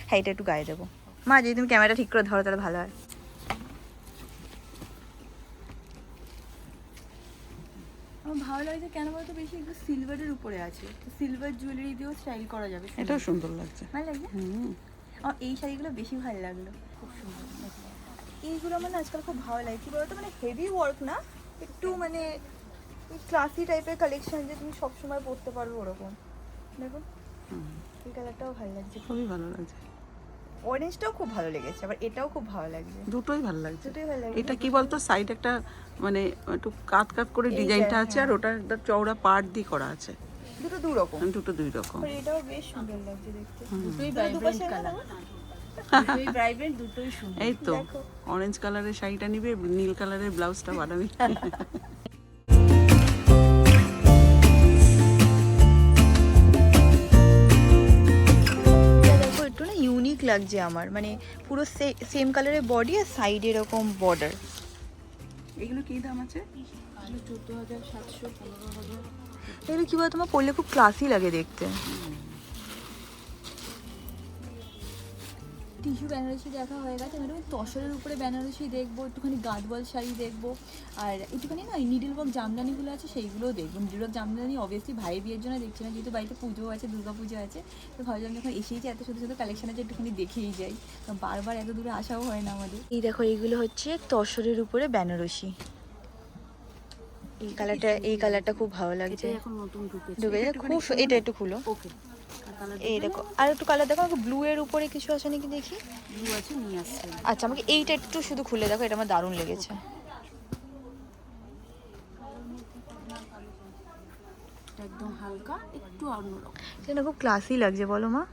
[SPEAKER 1] হ্যাঁ, এটা একটু গায়ে দেবো। মা যদি তুমি ক্যামেরা ঠিক করে ধরো তাহলে ভালো হয়। আমার ভালো লাগছে কেন বলতো, বেশি একটু সিলভারের উপরে আছে, সিলভার জুয়েলারি দিয়েও স্টাইল করা যাবে।
[SPEAKER 2] এটাও সুন্দর লাগছে।
[SPEAKER 1] ভালো লাগছে।
[SPEAKER 2] হুম।
[SPEAKER 1] আমার এই শাড়িগুলো বেশি ভালো লাগলো, খুব সুন্দর। এইগুলো আমার না আজকাল খুব ভালো লাগে, কি বলতো, মানে হেভি ওয়ার্ক না, একটু মানে ক্লাসি টাইপের কালেকশন যে তুমি সবসময় পরতে পারবে ওরকম। দেখো এই কালারটাও ভালো লাগছে,
[SPEAKER 2] খুবই ভালো লাগছে।
[SPEAKER 1] অরেঞ্জটাও খুব ভালো লেগেছে, আবার এটাও খুব ভালো লাগছে।
[SPEAKER 2] দুটোই ভালো লাগছে।
[SPEAKER 1] দুটোই ভালো লাগছে।
[SPEAKER 2] এটা কি বলতো, সাইড একটা মানে একটু কাট কাট করে
[SPEAKER 1] এই
[SPEAKER 2] ডিজাইনটা
[SPEAKER 1] যে,
[SPEAKER 2] আছে, আর ওটা একটা চওড়া পাড় দিয়ে করা আছে।
[SPEAKER 1] দুটো দু রকম,
[SPEAKER 2] দুটো দুই রকম।
[SPEAKER 1] আর এটাও বেশ সুন্দর লাগছে দেখতে।
[SPEAKER 5] দুটোই
[SPEAKER 1] দুটো
[SPEAKER 5] ভাইব্রেন্ট
[SPEAKER 1] দুপাশে
[SPEAKER 5] কালার,
[SPEAKER 1] না?
[SPEAKER 5] দুটোই ভাইব্রেন্ট, দুটোই সুন্দর।
[SPEAKER 2] এই তো
[SPEAKER 1] দেখো।
[SPEAKER 2] অরেঞ্জ কালারের শাড়িটা নিবে, নীল কালারের ব্লাউজটা বানাবি।
[SPEAKER 1] এটা দেখো একটু না ইউনিক লাগছে আমার, মানে পুরো সেম কালারের বডি আর সাইডে এরকম বর্ডার।
[SPEAKER 2] এগুলো কি দাম আছে?
[SPEAKER 5] 14,700, 15,000।
[SPEAKER 1] এগুলো কি বলো, তোমার পরলে খুব ক্লাসি লাগে দেখতে। টিস্যু বেনারসি দেখা হয়ে গেছে, মানে তসরের উপরে বেনারসি দেখবো, একটুখানি গাদওয়াল শাড়ি দেখবো, আর একটুখানি না নিডল ওয়ার্ক জামদানিগুলো আছে সেইগুলোও দেখবো। নিডল ওয়ার্ক জামদানি অবভিয়াসলি ভাই বিয়ের জন্য দেখছি না, যেহেতু বাড়িতে পুজো আছে, দুর্গা পুজো আছে, তো ভাবলাম যখন এসেইছি এত সুন্দর সুন্দর কালেকশন আছে একটুখানি দেখেই যাই, বারবার এত দূরে আসাও হয় না আমাদের। এই দেখো এইগুলো হচ্ছে তসরের উপরে বেনারসি, এই কালারটা খুব ভালো লাগছে।
[SPEAKER 5] এটাই এখন নতুন ঢুকেছে।
[SPEAKER 1] ঢুকে খুব, এটা একটু খুলো।
[SPEAKER 5] ওকে, আর কালার
[SPEAKER 1] এই দেখো আর একটু কালার দেখো, ব্লু এর উপরে কিছু আছে নাকি দেখি।
[SPEAKER 5] ব্লু আছে, নিয়ে আসছে।
[SPEAKER 1] আচ্ছা আমাকে এইটা একটু শুধু খুলে দেখো, এটা আমার দারুণ লেগেছে।
[SPEAKER 5] এটা একদম হালকা, একটু অন্যরকম।
[SPEAKER 1] এটা না খুব ক্লাসি লাগছে, বলো মা।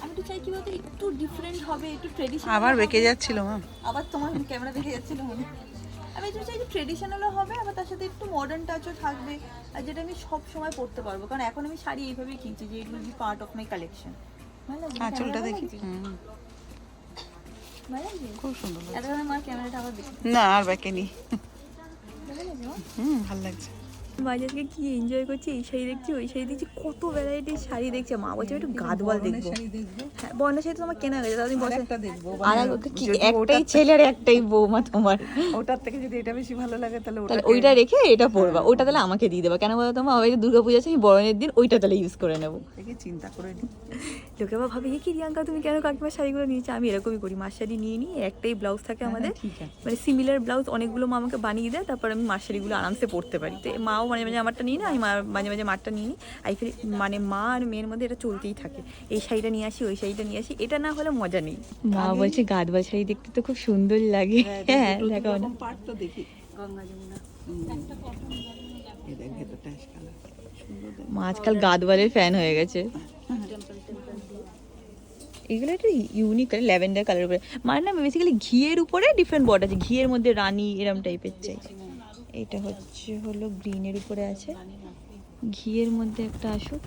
[SPEAKER 1] আমি তো চাই কি বলতো, একটু ডিফারেন্ট হবে, একটু ট্রেডিশনাল।
[SPEAKER 2] আবার বেঁকে যাচ্ছিল মা।
[SPEAKER 1] আবার তোমার ক্যামেরা দেখে যাচ্ছিল মনে। আমি একটু চাই যে ট্রেডিশনালও হবে, আবার তার সাথে একটু মডার্ন টাচও থাকবে, আর যেটা আমি সব সময় পরতে পারবো, কারণ এখন আমি শাড়ি এইভাবেই কিনছি যে it will be part of my collection. ভালো লাগছে
[SPEAKER 2] আঁচলটা দেখি।
[SPEAKER 1] ভালো লাগছে।
[SPEAKER 2] খুব সুন্দর লাগছে।
[SPEAKER 1] এতক্ষণ আমার ক্যামেরাটা আবার দেখি।
[SPEAKER 2] না আর বেঁকেনি।
[SPEAKER 1] ভালো লাগছে মা?
[SPEAKER 2] ভালো লাগছে।
[SPEAKER 1] বাজারকে কি এনজয় করছি, এই শাড়ি দেখছি ওই শাড়ি দেখছি, কত ভ্যারাইটির শাড়ি দেখছি। মা বলছে একটু গাদওয়াল দেখবো। হ্যাঁ বর্ণের শাড়ি তো তোমার কেনা গেছে, তাহলে বসে আর কি একটাই ছেলে আর একটাই বৌমা তোমার,
[SPEAKER 2] ওটার থেকে যদি এটা বেশি ভালো লাগে তাহলে
[SPEAKER 1] তাহলে ওইটা রেখে এটা পরবা, ওটা তাহলে আমাকে দিয়ে দেবা। কেন বলো তোমার, ওই যে দুর্গাপূজা আছে, আমি বরণের দিন ওইটা তাহলে ইউজ করে নেবো।
[SPEAKER 2] থেকে চিন্তা করে নি।
[SPEAKER 1] লোকে আবার ভাবে কি রিয়াঙ্কা তুমি কেন কাকিমার শাড়িগুলো নিয়েছো। আমি এরকমই করি, মার শাড়ি নিয়ে নিই, একটাই ব্লাউজ থাকে আমাদের,
[SPEAKER 2] ঠিক আছে।
[SPEAKER 1] মানে সিমিলার ব্লাউজ অনেকগুলো মা আমাকে বানিয়ে দেয়, তারপর আমি মার শাড়িগুলো আরামসে পরতে পারি। তো মাও মাঝে মাঝে আমারটা নিই না, আমি মাঝে মাঝে মারটা নিয়ে নিই। আই ফিল মানে মা আর মেয়ের মধ্যে এটা চলতেই থাকে, এই শাড়িটা নিয়ে আসি ওই শাড়িটা নিয়ে আসি, এটা না হলে মজা নেই। মা বলছে গাদওয়াল শাড়ি দেখতে তো খুব সুন্দর লাগে। হ্যাঁ দেখাও না,
[SPEAKER 2] পার্ট তো দেখি।
[SPEAKER 5] গঙ্গা যমুনা।
[SPEAKER 2] এই দেখ ভেতরটা অ্যাশ কালার, সুন্দর দেখ।
[SPEAKER 1] মা আজকাল গাদওয়ালের ফ্যান হয়ে গেছে। এগুলো একটু ইউনিক কালার, ল্যাভেন্ডার কালার উপরে। মানে না বেসিক্যালি ঘিয়ের উপরে ডিফারেন্ট বর্ড আছে, ঘিয়ের মধ্যে রানী এরম টাইপের চাই। এটা হলো গ্রিনের উপরে আছে, ঘিয়ের মধ্যে একটা আসুক।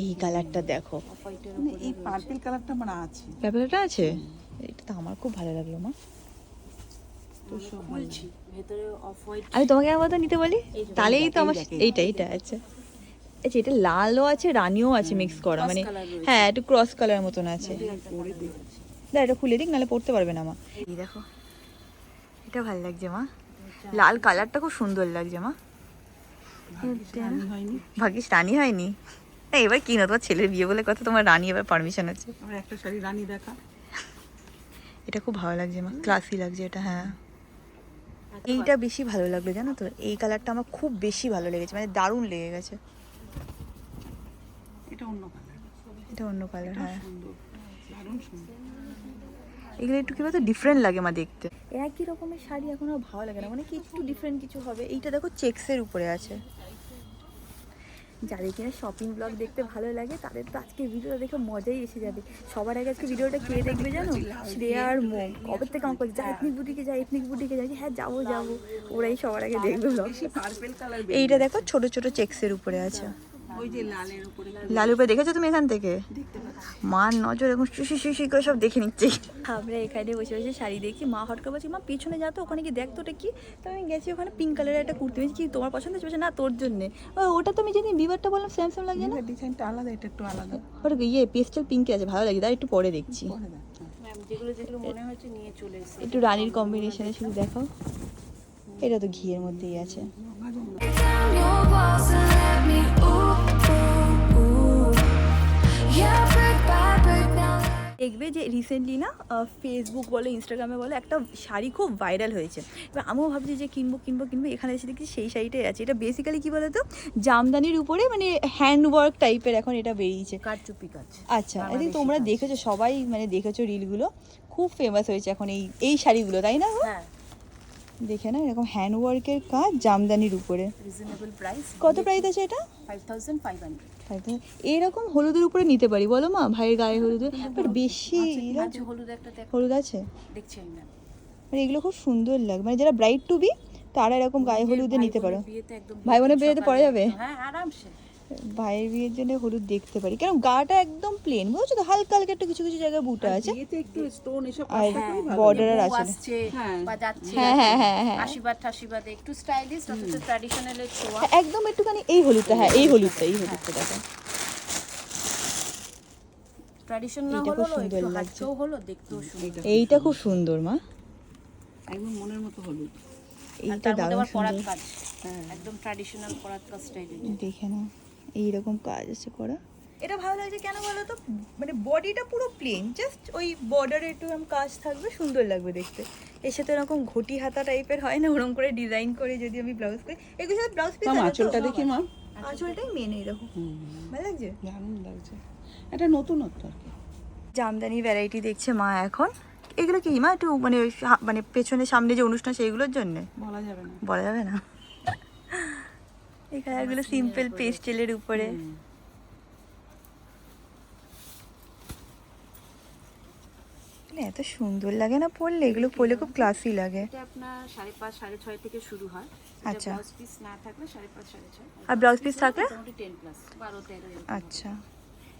[SPEAKER 1] এই কালারটা দেখো,
[SPEAKER 2] মানে এই পার্পল কালারটা আমার আছে।
[SPEAKER 1] ব্যাপারটা আছে, এটা তো আমার খুব ভালো লাগলো মা।
[SPEAKER 2] তো সব
[SPEAKER 5] বলছি ভেতরে অফ হোয়াইট।
[SPEAKER 1] আমি তোমাকে আমার তো নিতে বলি, তাহলেই তো আমার এইটা আচ্ছা আচ্ছা। এটা লালও আছে, রানিও আছে মিক্স করা, মানে হ্যাঁ একটু ক্রস কালার মতন আছে। না এটা খুলে দিক, নাহলে পড়তে পারবে না মা। এই দেখো এটা ভালো লাগছে মা, লাল কালারটা খুব সুন্দর লাগছে মা।
[SPEAKER 2] হয়নি।
[SPEAKER 1] ভাগ্যিস রানী হয়নি। না এবার কি না, তোমার ছেলের বিয়ে বলে কথা, তোমার রানী এবার পারমিশন আছে।
[SPEAKER 2] আমার একটা শাড়ি রানী দেখা।
[SPEAKER 1] এটা খুব ভালো লাগছে মা, ক্লাসি লাগছে এটা। হ্যাঁ এইটা বেশি ভালো লাগলো জানো তো, এই কালারটা আমার খুব বেশি ভালো লেগেছে, মানে দারুণ লেগে গেছে।
[SPEAKER 2] এটা অন্য কালার,
[SPEAKER 1] এটা অন্য কালার। হ্যাঁ
[SPEAKER 2] সুন্দর, দারুণ সুন্দর।
[SPEAKER 1] এগুলো একটু কি বলতো ডিফারেন্ট লাগে মা দেখতে। একই রকমের শাড়ি এখন আর ভালো লাগে না, মানে কি একটু ডিফারেন্ট কিছু হবে। এইটা দেখো চেক্সের উপরে আছে। যাদের কিনা শপিং ব্লগ দেখতে ভালো লাগে তাদের তো আজকে ভিডিওটা দেখে মজাই এসে যাবে। সবার আগে আজকে ভিডিওটা কে দেখবে জানো, শ্রেয়া আর মম। কবে থেকে আমাকে যা এথনিক বুটিকে যাই, হ্যাঁ যাবো ওরাই সবার আগে দেখবে ব্লগ।
[SPEAKER 2] Purple colour.
[SPEAKER 1] এইটা দেখো ছোট ছোট চেক্সের উপরে আছে,
[SPEAKER 2] ওই যে লালের উপরে
[SPEAKER 1] লাল উপরে দেখেছো তুমি এখান থেকে? মার নজর এখন শুশি করে সব দেখে নিচ্ছে। আমরা এখানে বসে বসে শাড়ি দেখছি, মা হট করে বলছি মা পিছনে যা তো, ওখানে কি দেখতো ওটা কি। তো আমি গেছি, ওখানে পিঙ্ক কালারের একটা কুর্তি পেয়েছি, কি তোমার পছন্দ হচ্ছে? না তোর জন্যে। ওটা তো আমি যেদিন বিবারটা বললাম স্যামসাং লাগে না,
[SPEAKER 2] ডিজাইনটা আলাদা, এটা একটু আলাদা।
[SPEAKER 1] ওটা পেস্টেল পিঙ্কে আছে, ভালো লাগে, তার একটু পরে দেখছি।
[SPEAKER 2] পরে দেখ।
[SPEAKER 5] ম্যাম যেগুলো মনে হচ্ছে নিয়ে চলে এসেছে।
[SPEAKER 1] একটু রানীর কম্বিনেশনে শুধু দেখাও। এটা তো ঘিয়ের মধ্যেই আছে।
[SPEAKER 4] Break down your walls and let me ooh, ooh, ooh. Yeah, brick by brick now.
[SPEAKER 1] দেখবে যে রিসেন্টলি না ফেসবুক বলো ইনস্টাগ্রামে বলো একটা শাড়ি খুব ভাইরাল হয়েছে। এবার আমিও ভাবছি যে কিনবো এখানে এসে দেখছি সেই শাড়িটাই আছে। এটা বেসিক্যালি কী বলো তো, জামদানির উপরে মানে হ্যান্ডওয়ার্ক টাইপের এখন এটা বেরিয়েছে।
[SPEAKER 5] কারচুপি কাজ।
[SPEAKER 1] আচ্ছা, আই থিঙ্ক তোমরা দেখেছো, সবাই মানে দেখেছো রিলগুলো, খুব ফেমাস হয়েছে এখন এই শাড়িগুলো, তাই না?
[SPEAKER 5] হ্যাঁ,
[SPEAKER 1] দেখে না, এরকম হ্যান্ডওয়ার্কের কাজ জামদানির উপরে।
[SPEAKER 5] Reasonable price.
[SPEAKER 1] কত প্রাইস আছে এটা?
[SPEAKER 5] 5500।
[SPEAKER 1] এরকম হলুদের উপরে নিতে পারি বলো মা, ভাইয়ের গায়ে হলুদের, বাট বেশি
[SPEAKER 5] আছে হলুদ একটা দেখ,
[SPEAKER 1] হলুদ আছে,
[SPEAKER 5] দেখছেন না?
[SPEAKER 1] মানে এগুলো খুব সুন্দর লাগে, মানে যারা ব্রাইড টু বি তারা এরকম গায়ে হলুদে নিতে পারো।
[SPEAKER 5] বিয়েতে একদম
[SPEAKER 1] ভাই বোনের বিয়েতে পরা যাবে?
[SPEAKER 5] হ্যাঁ, আরামসে।
[SPEAKER 1] ভাইয়ের বিয়ের জন্য হলুদ দেখতে পারি, কারণ গাটা একদম প্লেন, বুঝছো তো, হালকা হালকা একটু কিছু কিছু জায়গায় বুটা আছে
[SPEAKER 2] বিয়েতে একটু স্টোন এসব
[SPEAKER 1] আর
[SPEAKER 2] কাজটা
[SPEAKER 1] বর্ডার
[SPEAKER 5] বউ
[SPEAKER 1] আছে।
[SPEAKER 5] আসছে বা যাচ্ছে,
[SPEAKER 1] হ্যাঁ হ্যাঁ হ্যাঁ হ্যাঁ,
[SPEAKER 5] আশীর্বাদে একটু স্টাইলিশ অথচ ট্র্যাডিশনালের ছোঁয়া।
[SPEAKER 1] একদম একটুখানি এই হলুদটা, হ্যাঁ এই হলুদটা দেখো,
[SPEAKER 5] ট্র্যাডিশন না
[SPEAKER 1] এইটা
[SPEAKER 5] হলো,
[SPEAKER 1] খুব সুন্দর
[SPEAKER 5] একটু
[SPEAKER 1] লাগছে।
[SPEAKER 5] হাতেও হলো, দেখতেও সুন্দর।
[SPEAKER 1] এইটা খুব সুন্দর মা,
[SPEAKER 2] একদম মনের মতো হলুদ।
[SPEAKER 5] আর
[SPEAKER 1] এইটা
[SPEAKER 5] তার মধ্যে
[SPEAKER 1] দারুণ
[SPEAKER 5] আবার পরাত
[SPEAKER 1] সুন্দর।
[SPEAKER 5] কাজ, একদম ট্র্যাডিশনাল পরাত কাজ স্টাইলে।
[SPEAKER 1] দেখে না, এইরকম কাজ আছে করা। এটা ভালো লাগছে কেন বলো তো, মানে বডিটা পুরো প্লেন, জাস্ট ওই বর্ডারে একটু এরকম কাজ থাকবে, সুন্দর লাগবে দেখতে। এর সাথে এরকম ঘটি হাতা টাইপের হয় না, ওরকম করে ডিজাইন করে যদি আমি ব্লাউজ করি, এগুলো সাথে ব্লাউজ পিস
[SPEAKER 2] মাম আঁচলটা দেখি মা,
[SPEAKER 1] আঁচলটাই মেন, এই দেখো ভালো লাগছে,
[SPEAKER 2] দারুণ লাগছে। এটা নতুনত্ব আর কি।
[SPEAKER 1] জামদানি ভ্যারাইটি দেখছে মা এখন। এগুলো কি মা একটু মানে মানে পেছনে সামনে যে অনুষ্ঠান সেইগুলোর জন্য
[SPEAKER 2] বলা যাবে না।
[SPEAKER 1] বলা যাবে না। এই কালারগুলো সিম্পল পেস্টেলের উপরে, এত সুন্দর লাগে না পরলে, এগুলো পরলে খুব ক্লাসি লাগে।
[SPEAKER 5] এটা আপনার 5.5 6.5 থেকে শুরু হয়।
[SPEAKER 1] আচ্ছা।
[SPEAKER 5] ব্লাউজ পিস না থাকলে 5.5 6.5।
[SPEAKER 1] আর ব্লাউজ পিস থাকলে?
[SPEAKER 5] মোটামুটি 10 প্লাস 12 13 এরকম।
[SPEAKER 1] আচ্ছা,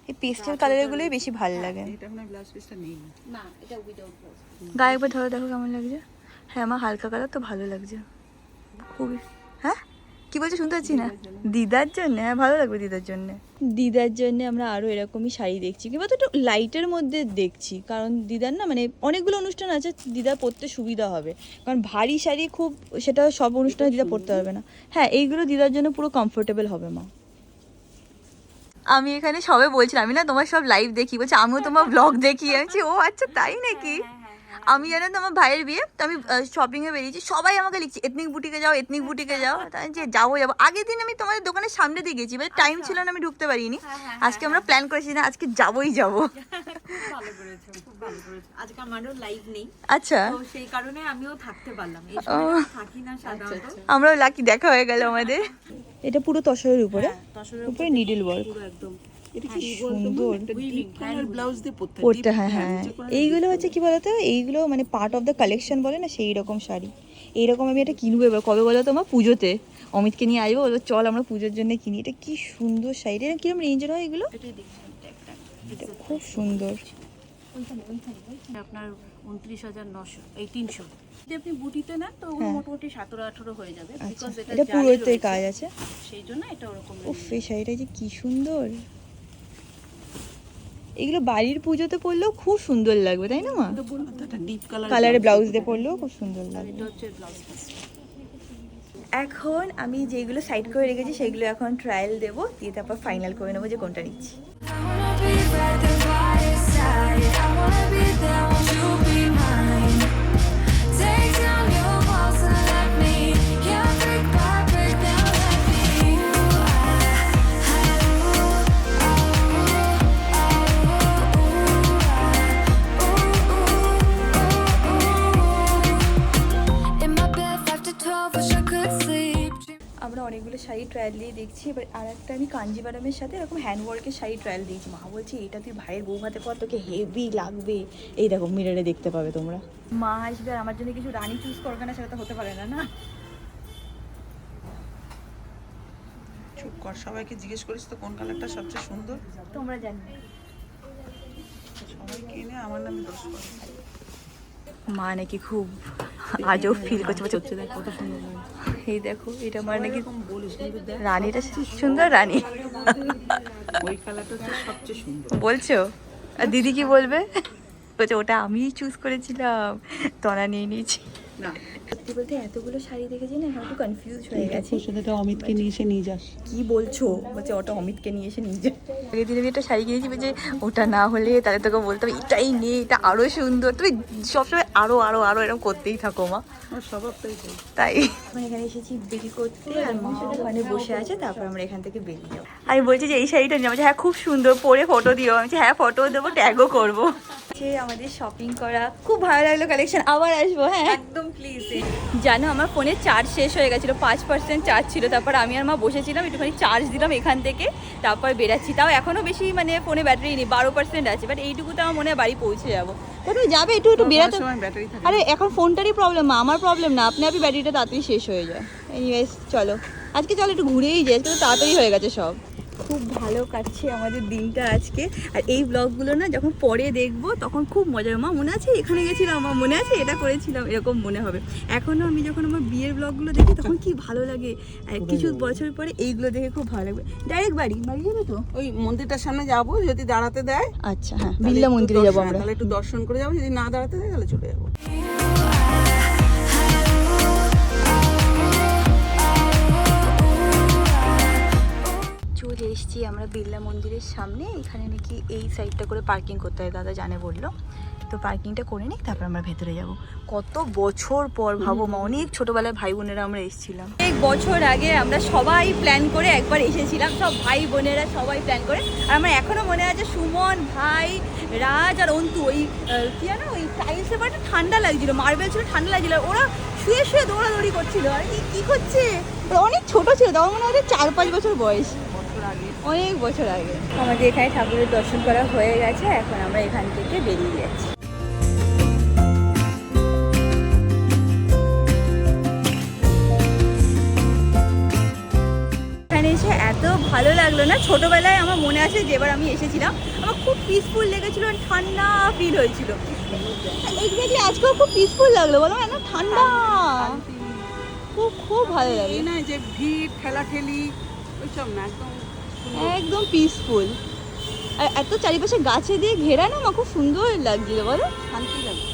[SPEAKER 1] এই পেস্টেল কালারগুলোই বেশি ভালো লাগে।
[SPEAKER 2] এটা আপনার ব্লাউজ পিসটা নেই না।
[SPEAKER 5] না, এটা উইদাউট ব্লাউজ।
[SPEAKER 1] গায়ে একবার ধরো, দেখো কেমন লাগছে। হ্যাঁ আমার হালকা কালার তো ভালো লাগছে খুবই। হ্যাঁ কি বলছো শুনতে পাচ্ছি না? দিদার জন্য? হ্যাঁ ভালো লাগবে দিদার জন্য। দিদার জন্য আমরা আরও এরকমই শাড়ি দেখছি, কিংবা তো একটু লাইটের মধ্যে দেখছি, কারণ দিদার না মানে অনেকগুলো অনুষ্ঠান আছে, দিদার পরতে সুবিধা হবে, কারণ ভারী শাড়ি খুব, সেটা সব অনুষ্ঠানে দিদা পরতে পারবে না। হ্যাঁ এইগুলো দিদার জন্য পুরো কমফোর্টেবল হবে মা। আমি এখানে সবে বলছিলাম, আমি না তোমার সব লাইভ দেখি, বলছি আমিও তোমার ব্লগ দেখি। আমি বলছি ও আচ্ছা তাই নাকি। আমি জানো তো আমার ভাইয়ের বিয়ে, তো আমি শপিংয়ে বেরিয়েছি, সবাই আমাকে লিখছে এথনিক বুটিকে যাও, এথনিক বুটিকে যাও। তাই যে যাবো। আগের দিন আমি তোমাদের দোকানের সামনে দিয়ে গেছি, বাট টাইম ছিল না, আমি ঢুকতে পারিনি। আজকে আমরা প্ল্যান করেছি না, আজকে যাবোই যাবো।
[SPEAKER 6] ভালো করেছো, খুব ভালো করেছো। আজকে আমারও লাইভ নেই,
[SPEAKER 1] আচ্ছা,
[SPEAKER 6] তো সেই কারণে আমিও থাকতে পারলাম। এই সময় আমি থাকি না সাধারণত।
[SPEAKER 1] আমরাও লাকি, দেখা হয়ে গেল আমাদের। এটা পুরো তসরের উপরে,
[SPEAKER 5] তসরের
[SPEAKER 1] উপরে নিডল ওয়ার্ক,
[SPEAKER 5] পুরো একদম
[SPEAKER 2] এটা কি
[SPEAKER 1] সুন্দর
[SPEAKER 2] ডিপ কালার ব্লাউজ দিয়ে পরতে
[SPEAKER 1] পরতে। হ্যাঁ হ্যাঁ, এইগুলো হচ্ছে কি বলতো, এইগুলো মানে পার্ট অফ দ্য কালেকশন বলে না, সেই রকম শাড়ি। এইরকম আমি এটা কিনবো এবার, কবে বলো তোমার? পুজোতে অমিতকে নিয়ে আসবো, বলবো চল আমরা পুজোর জন্য কিনি। এটা কি সুন্দর শাড়ি, এটা কিরকম রেঞ্জের হয় এগুলো?
[SPEAKER 5] এটাই দেখছিলাম ট্যাগটা।
[SPEAKER 1] এটা খুব সুন্দর।
[SPEAKER 5] আপনার 29,900, এই 300 যদি আপনি বুটিতে নেন তো ওগুলো মোটামুটি 17-18 হয়ে যাবে,
[SPEAKER 1] আচ্ছা,
[SPEAKER 5] বিকজ এটা
[SPEAKER 1] এটা
[SPEAKER 5] জালি
[SPEAKER 1] পুরোতে
[SPEAKER 5] রয়েছে,
[SPEAKER 1] কাজ আছে।
[SPEAKER 5] সেই জন্য এটা ওরকম।
[SPEAKER 1] উফ এই শাড়িটা যে কি সুন্দর। এগুলো বাড়ির পুজোতে পরলেও খুব সুন্দর লাগবে, তাই না মা?
[SPEAKER 2] এটা ডিপ কালার
[SPEAKER 1] কালারে ব্লাউজ দিয়ে পরলেও খুব সুন্দর লাগবে।
[SPEAKER 5] এটা হচ্ছে ব্লাউজ পিস।
[SPEAKER 1] এখন আমি যেগুলো সাইড করে রেখেছি সেগুলো এখন ট্রায়াল দেবো, দিয়ে তারপর ফাইনাল করে নেবো যে কোনটা নিচ্ছি।
[SPEAKER 4] I wanna be right there by your side. I wanna be there, won't you be mine? Take down your walls and let me, yeah, brick by brick, now let me. In my bed 5 to 12, wish I could sleep.
[SPEAKER 1] আমরা অনেকগুলো শাড়ি ট্রায়াল দিয়ে দেখছি, এবার আর একটা আমি কাঞ্জিবারামের সাথে এরকম হ্যান্ডওয়ার্কের শাড়ি ট্রায়াল দিয়েছি। মা বলছে এটা তুই ভাইয়ের বউ হাতে পর, তোকে হেভি লাগবে। এই দেখো মিররে দেখতে পাবে তোমরা। মা আসবে আর আমার জন্য কিছু রানী চুজ করবে না, সেটা তো হতে পারে না। না
[SPEAKER 2] চুপ কর, সবাইকে জিজ্ঞেস করিস তো কোন কালারটা সবচেয়ে সুন্দর।
[SPEAKER 1] তোমরা জানবে।
[SPEAKER 2] সবাই কিনে আমার নামে দোষ করে।
[SPEAKER 1] মা নাকি খুব আজও ফিল করছে,
[SPEAKER 2] হচ্ছে দেখ কত সুন্দর লাগে।
[SPEAKER 1] এই দেখো এটা আমার নাকি
[SPEAKER 2] এরকম বলিস কিন্তু দেখ
[SPEAKER 1] রানীটা সুন্দর রানী
[SPEAKER 2] ওই কালারটা হচ্ছে সবচেয়ে সুন্দর।
[SPEAKER 1] বলছো। আর দিদি কি বলবে? বলছে ওটা আমিই চুজ করেছিলাম, তনা নিয়ে নিয়েছি।
[SPEAKER 2] না
[SPEAKER 1] সত্যি বলতে এতগুলো শাড়ি দেখেছি না, একটু কনফিউজ হয়ে গেছে।
[SPEAKER 2] সেটা অমিতকে নিয়ে এসে নিয়ে যাস।
[SPEAKER 1] কি বলছো? বলছে ওটা অমিতকে নিয়ে এসে নিয়ে যায়। আগের দিনে আমি একটা শাড়ি কিনেছি, বলছে ওটা না হলে তাহলে তোকে বলতে হবে এটাই নে, এটা আরো সুন্দর, তুমি সবসময় আরো আরো আরো এরকম করতেই থাকো মা। তাই আমরা এখানে এসেছি বিল করতে, আর মা ওখানে বসে আছে, তারপর আমরা এখান থেকে বেরিয়ে যাবো। আমি বলছি যে এই শাড়িটা নিয়ে, বলছে হ্যাঁ খুব সুন্দর, পরে ফটো দিও। আমি বলছি হ্যাঁ ফটো দেবো, ট্যাগও করবো। আমাদের শপিং করা খুব ভালো লাগলো, কালেকশন আবার আসবো। হ্যাঁ
[SPEAKER 6] একদম প্লিজ।
[SPEAKER 1] জানো আমার ফোনে চার্জ শেষ হয়ে গেছিলো, 5% চার্জ ছিল। তারপর আমি আর মা বসেছিলাম, একটুখানি চার্জ দিলাম এখান থেকে, তারপর বেরাচ্ছি। তাও এখনও বেশি মানে ফোনে ব্যাটারি নেই, 12% আছে। বাট এইটুকুতে আমার মনে হয় বাড়ি পৌঁছে যাবো। কোথায় যাবে একটু একটু বেরাতে।
[SPEAKER 2] ব্যাটারি থাকে।
[SPEAKER 1] আরে এখন ফোনটারই প্রবলেম, আমার প্রবলেম না, আপনি ব্যাটারিটা তাড়াতাড়ি শেষ হয়ে যায়। এনিওয়েজ চলো আজকে চলো একটু ঘুরেই যাই, আজকে তো তাড়াতাড়ি হয়ে গেছে সব। খুব ভালো কাটছে আমাদের দিনটা আজকে। আর এই ব্লগগুলো না যখন পরে দেখবো তখন খুব মজা হবে। মা মনে আছে এখানে গেছিলাম, মা মনে আছে এটা করেছিলাম, এরকম মনে হবে। এখনও আমি যখন আমার বিয়ের ব্লগগুলো দেখি তখন কি ভালো লাগে, আর কিছু বছর পরে এইগুলো দেখে খুব ভালো লাগবে। ডাইরেক্ট বাড়ি যাবে তো?
[SPEAKER 2] ওই মন্দিরটার সামনে যাবো, যদি দাঁড়াতে দেয়
[SPEAKER 1] আচ্ছা হ্যাঁ, বিড়লা মন্দিরে যাবো আমরা।
[SPEAKER 2] তাহলে একটু দর্শন করে যাবো, যদি না দাঁড়াতে দেয় তাহলে চলে যাবো।
[SPEAKER 1] চলে এসেছি আমরা বিড়লা মন্দিরের সামনে। এখানে নাকি এই সাইডটা করে পার্কিং করতে হয়, দাদা জানে বললো। তো পার্কিংটা করে নিই, তারপর আমরা ভেতরে যাব। কত বছর পর ভাবো মা, অনেক ছোটবেলায় ভাই বোনেরা আমরা এসেছিলাম। এক বছর আগে আমরা সবাই প্ল্যান করে একবার এসেছিলাম, সব ভাই বোনেরা সবাই প্ল্যান করে। আর আমার এখনো মনে আছে সুমন ভাই, রাজ আর অন্তু, ওই কি জানো ওই টাইলসের পর ঠান্ডা লাগছিল, মার্বেল ছিল, ঠান্ডা লাগছিল, ওরা শুয়ে শুয়ে দৌড়াদৌড়ি করছিল। আর কি করছে, ওরা অনেক ছোট ছিল, তখন মনে হয় 4-5 বছর বয়স, অনেক বছর আগে। আমাদের এখানে ঠাকুরের দর্শন করা হয়ে গেছে, এখন আমরা এখান থেকে বেরিয়ে যাচ্ছি। এখানে এসে এত ভালো লাগলো না, ছোটবেলায় আমার মনে আছে যেবার আমি এসেছিলাম আমার খুব পিসফুল লেগেছিল, ঠান্ডা ফিল হয়েছিল। এক্স্যাক্টলি আজকেও খুব পিসফুল লাগলো, বলো না, ঠান্ডা, খুব খুব ভালো লাগে।
[SPEAKER 2] না যে ভিড় ঠেলাঠেলি ওইসব না,
[SPEAKER 1] একদম পিসফুল। আর এত চারিপাশে গাছে দিয়ে ঘেরা না, আমার খুব সুন্দর লাগছিল, বলো
[SPEAKER 2] শান্তি লাগে।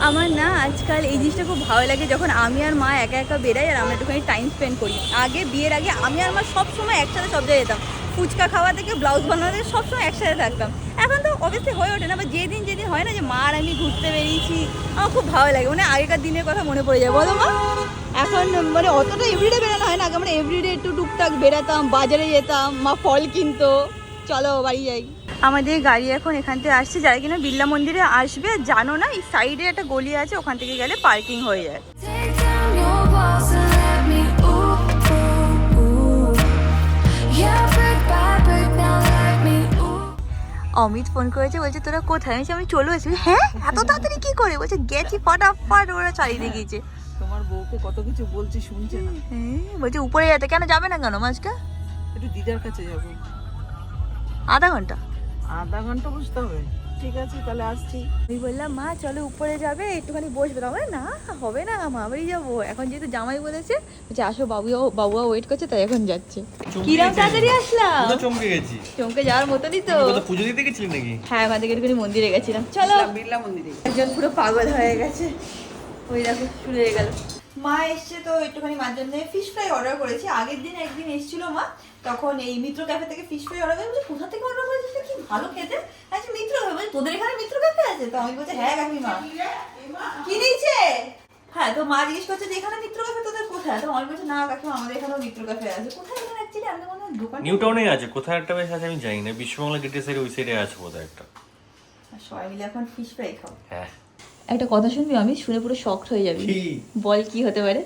[SPEAKER 1] আমার না আজকাল এই জিনিসটা খুব ভালো লাগে, যখন আমি আর মা একা একা বেরাই আর আমরা একটুখানি টাইম স্পেন্ড করি। আগে বিয়ের আগে আমি আর মা সবসময় একসাথে সব জায়গায় যেতাম, ফুচকা খাওয়া থেকে ব্লাউজ বানানো থেকে সবসময় একসাথে থাকতাম। এখন তো অবশ্যই হয়ে ওঠে না, বা যেদিন যেদিন হয় না যে মা আর আমি ঘুরতে বেরিয়েছি, আমার খুব ভালো লাগে, মানে আগেকার দিনের কথা মনে পড়ে যায়, বলো মা। এখন মানে অতটা এভরিডে বেরোনো হয় না, আগে আমরা এভরিডে একটু টুকটাক বেরাতাম, বাজারে যেতাম, মা ফল কিনতো, চলো বাড়ি যাই। আমাদের গাড়ি এখন এখান থেকে আসছে, যারা কিনা বিড়লা মন্দিরে আসবে জানো না, এই সাইডে একটা গলি আছে, ওখান থেকে গেলে পার্কিং হয়ে যায়।
[SPEAKER 4] Take down your walls and let me ooh, ooh, ooh. Yeah, brick by brick, now let me ooh.
[SPEAKER 1] Amit phone করেছে, বলছে তোরা কোথায়? আমি চলে এসেছি। হ্যাঁ এত তাড়াতাড়ি কি করে? বলছে গেছি ফটাফট, ওরা চালিয়ে দিয়ে গিয়েছে।
[SPEAKER 2] তোমার বউকে কত কিছু বলছি, শুনছে না।
[SPEAKER 1] হ্যাঁ বলছে উপরে যেতে, কেন যাবে না কেন মাঝকে?
[SPEAKER 2] একটু দিদার কাছে যাবো।
[SPEAKER 1] আধা ঘন্টা
[SPEAKER 2] বুঝতে হবে, ঠিক আছে তাহলে আসছি।
[SPEAKER 1] আমি বললাম মা চলো উপরে যাবে, একটুখানি বসবে। আমার না হবে না মা, বাড়ি যাবো। এখন যেহেতু জামাই বলেছে, বলছে আসো, বাবুয়া ওয়েট করছে, তাই এখন যাচ্ছে। কিরম তাড়াতাড়ি আসলাম,
[SPEAKER 3] চমকে গেছি।
[SPEAKER 1] চমকে যাওয়ার মতনই তো।
[SPEAKER 3] পুজো দিতে গেছিলি নাকি?
[SPEAKER 1] হ্যাঁ ওখান থেকে একটুখানি মন্দিরে গেছিলাম। চলো,
[SPEAKER 2] বিড়লা মন্দিরে
[SPEAKER 1] একজন পুরো পাগল হয়ে গেছে, ওই দেখো শুরু হয়ে গেল। মা এসছে তো একটুখানি মার জন্য ফিশ ফ্রাই অর্ডার করেছি। আগের দিন একদিন এসেছিল মা, তখন এই মিত্র ক্যাফে থেকে ফিশ ফ্রাই অর্ডার করেছি। কোথা থেকে অর্ডার করেছিস, কি ভালো খেতে? আচ্ছা মিত্র ক্যাফে, বলছি তোদের এখানে মিত্র ক্যাফে আছে? তো আমি বলছি হ্যাঁ কাকিমা। কি নিয়েছে? হ্যাঁ তো মা জিজ্ঞেস করছে যে এখানে মিত্র ক্যাফে তোদের কোথায়? তো আমি বলছি না কাকিমা আমাদের এখানেও মিত্র ক্যাফে আছে। কোথায় এখানে অ্যাকচুয়ালি আমি কোনো দোকান,
[SPEAKER 3] নিউ টাউনে আছে, কোথায় একটা বেশ আছে আমি জানি না, বিশ্ববাংলা গেটের সাইডে ওই সাইডে আছে বোধহয় একটা।
[SPEAKER 1] সবাই মিলে এখন ফিশ ফ্রাই খাও।
[SPEAKER 3] হ্যাঁ
[SPEAKER 1] একটা কথা শুনবি, আমি শুনে পুরো শকড হয়ে যাবি।
[SPEAKER 3] কি?
[SPEAKER 1] বল কি হতে পারে?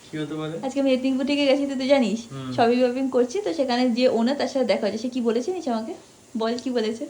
[SPEAKER 3] কি হতে পারে?
[SPEAKER 1] আজকে আমি এথনিক বুটিকে গেছি, তুই তো জানিস শপিং ওপিং করছি, তো সেখানে যে ওনার তার সাথে দেখা হয়েছে। সে কি বলেছে নিচে আমাকে বল, কি বলেছে?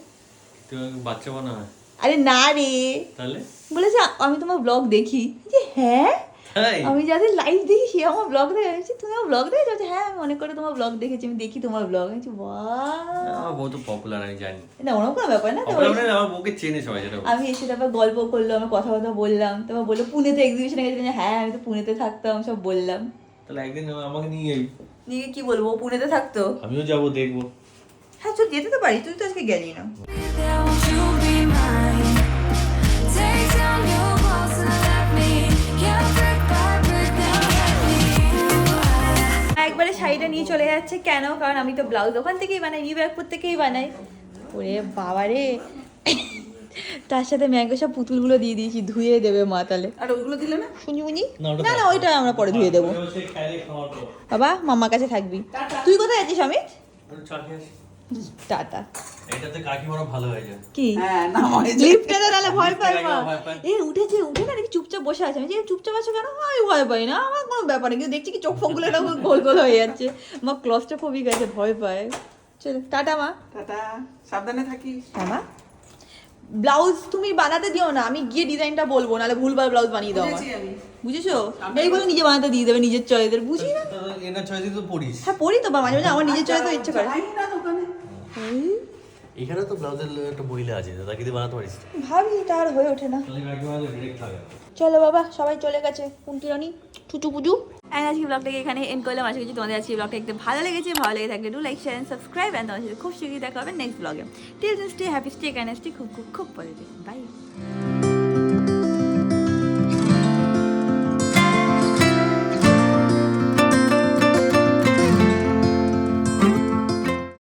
[SPEAKER 3] তুই আমাকে বাচ্চা বানা হয়?
[SPEAKER 1] আরে না রে,
[SPEAKER 3] তাহলে
[SPEAKER 1] বলেছে আমি তোমার ব্লগ দেখি। যে হ্যাঁ,
[SPEAKER 3] তাই?
[SPEAKER 1] আমি যাদের লাইভ দেখি সে আমার ব্লগ দেখে। তুমি আমার ব্লগ দেখেছো? হ্যাঁ আমি অনেক করে তোমার ব্লগ দেখেছি, আমি দেখি তোমার ব্লগ। আমি বাহ,
[SPEAKER 3] আমার বউ তো পপুলার, আমি জানি।
[SPEAKER 1] না ওরকম কোনো ব্যাপার না। তো
[SPEAKER 3] পপুলার মানে আমার বউকে চেনে সবাই, যেটা
[SPEAKER 1] আমি এসে তারপর গল্প করলো, আমি কথা বললাম, তারপর বললো পুনেতে এক্সিবিশনে গেছিলাম। হ্যাঁ আমি তো পুনেতে থাকতাম, সব বললাম।
[SPEAKER 3] তাহলে একদিন আমাকে নিয়ে যাবি।
[SPEAKER 1] নিয়ে কি বলবো, ও পুনেতে থাকতো।
[SPEAKER 3] আমিও যাবো, দেখবো।
[SPEAKER 1] হ্যাঁ চল যেতে তো পারি, তুই তো আজকে গেলি না।
[SPEAKER 4] There, won't you be mine?
[SPEAKER 1] নিয়ে চলে যাচ্ছে। কেন? কারণ আমি তো ব্লাউজ ওখান থেকেই বানাই, নিউ ব্যাগপুর থেকেই বানাই। ওরে বাবা রে, তার সাথে ম্যাঙ্গো সব পুতুলগুলো দিয়ে দিয়েছি, ধুয়ে দেবে মা তাহলে।
[SPEAKER 2] আর ওইগুলো দিলে না?
[SPEAKER 1] শুনি না না, ওইটা আমরা পরে ধুয়ে দেবো। বাবা মাম্মার কাছে থাকবি। তুই কোথায় আছিস অমিত? টাটা।
[SPEAKER 3] এটাতে কাকিমারা ভালো হয়ে যায়।
[SPEAKER 1] কি
[SPEAKER 2] হ্যাঁ না হয়
[SPEAKER 1] লিফটে তাহলে ভয় পাই মা।
[SPEAKER 3] ভয় পায়।
[SPEAKER 1] এই উঠে না দেখি চুপচাপ বসে আছে। আমি যে চুপচাপ আছো কেন? আমি ভয় পাই না, আমার কোনো ব্যাপার নেই, কিন্তু দেখছি কি চোখ ফোকগুলো একটা গোল গোল হয়ে যাচ্ছে। মা ক্লস্ট্রোফোবিক আছে, ভয় পায়। চলো টাটা মা।
[SPEAKER 2] টাটা, সাবধানে থাকিস।
[SPEAKER 1] মা ব্লাউজ তুমি বানাতে দিও না, আমি গিয়ে ডিজাইনটা বলবো, নাহলে ভুলভাল ব্লাউজ বানিয়ে দাও আমার।
[SPEAKER 2] বুঝেছি আমি।
[SPEAKER 1] বুঝেছো? এইগুলো নিজে বানাতে দিয়ে দেবে নিজের চয়েসের, বুঝি না।
[SPEAKER 3] এনার চয়েসে তো পড়িস।
[SPEAKER 1] হ্যাঁ পড়ি তো, বা মাঝে মাঝে আমার নিজের চয়েসও ইচ্ছে করে।
[SPEAKER 2] যাই না দোকানে।
[SPEAKER 3] এখানে তো ব্লাউজের একটা মহিলা আছে, তাকে দিয়ে বানাতে পারিস।
[SPEAKER 1] ভাবি তার হয়ে ওঠে না।
[SPEAKER 3] তাহলে কাকিমা ডিরেক্ট থাকে।
[SPEAKER 1] চলো বাবা, সবাই চলে গেছে, কুন্তিরানি চুচু পুজু। অ্যান্ড আজকে ব্লগটাকে এখানে এন্ড করলাম। আশা করছি তোমাদের আজকে ব্লগটা দেখতে ভালো লেগেছে। ভালো লেগে থাকলে do like, share and subscribe. And তোমার সাথে খুব শীঘ্রই দেখা হবে নেক্সট ব্লগে। Till then stay happy, stay kind, stay খুব খুব খুব পজিটিভ। বাই।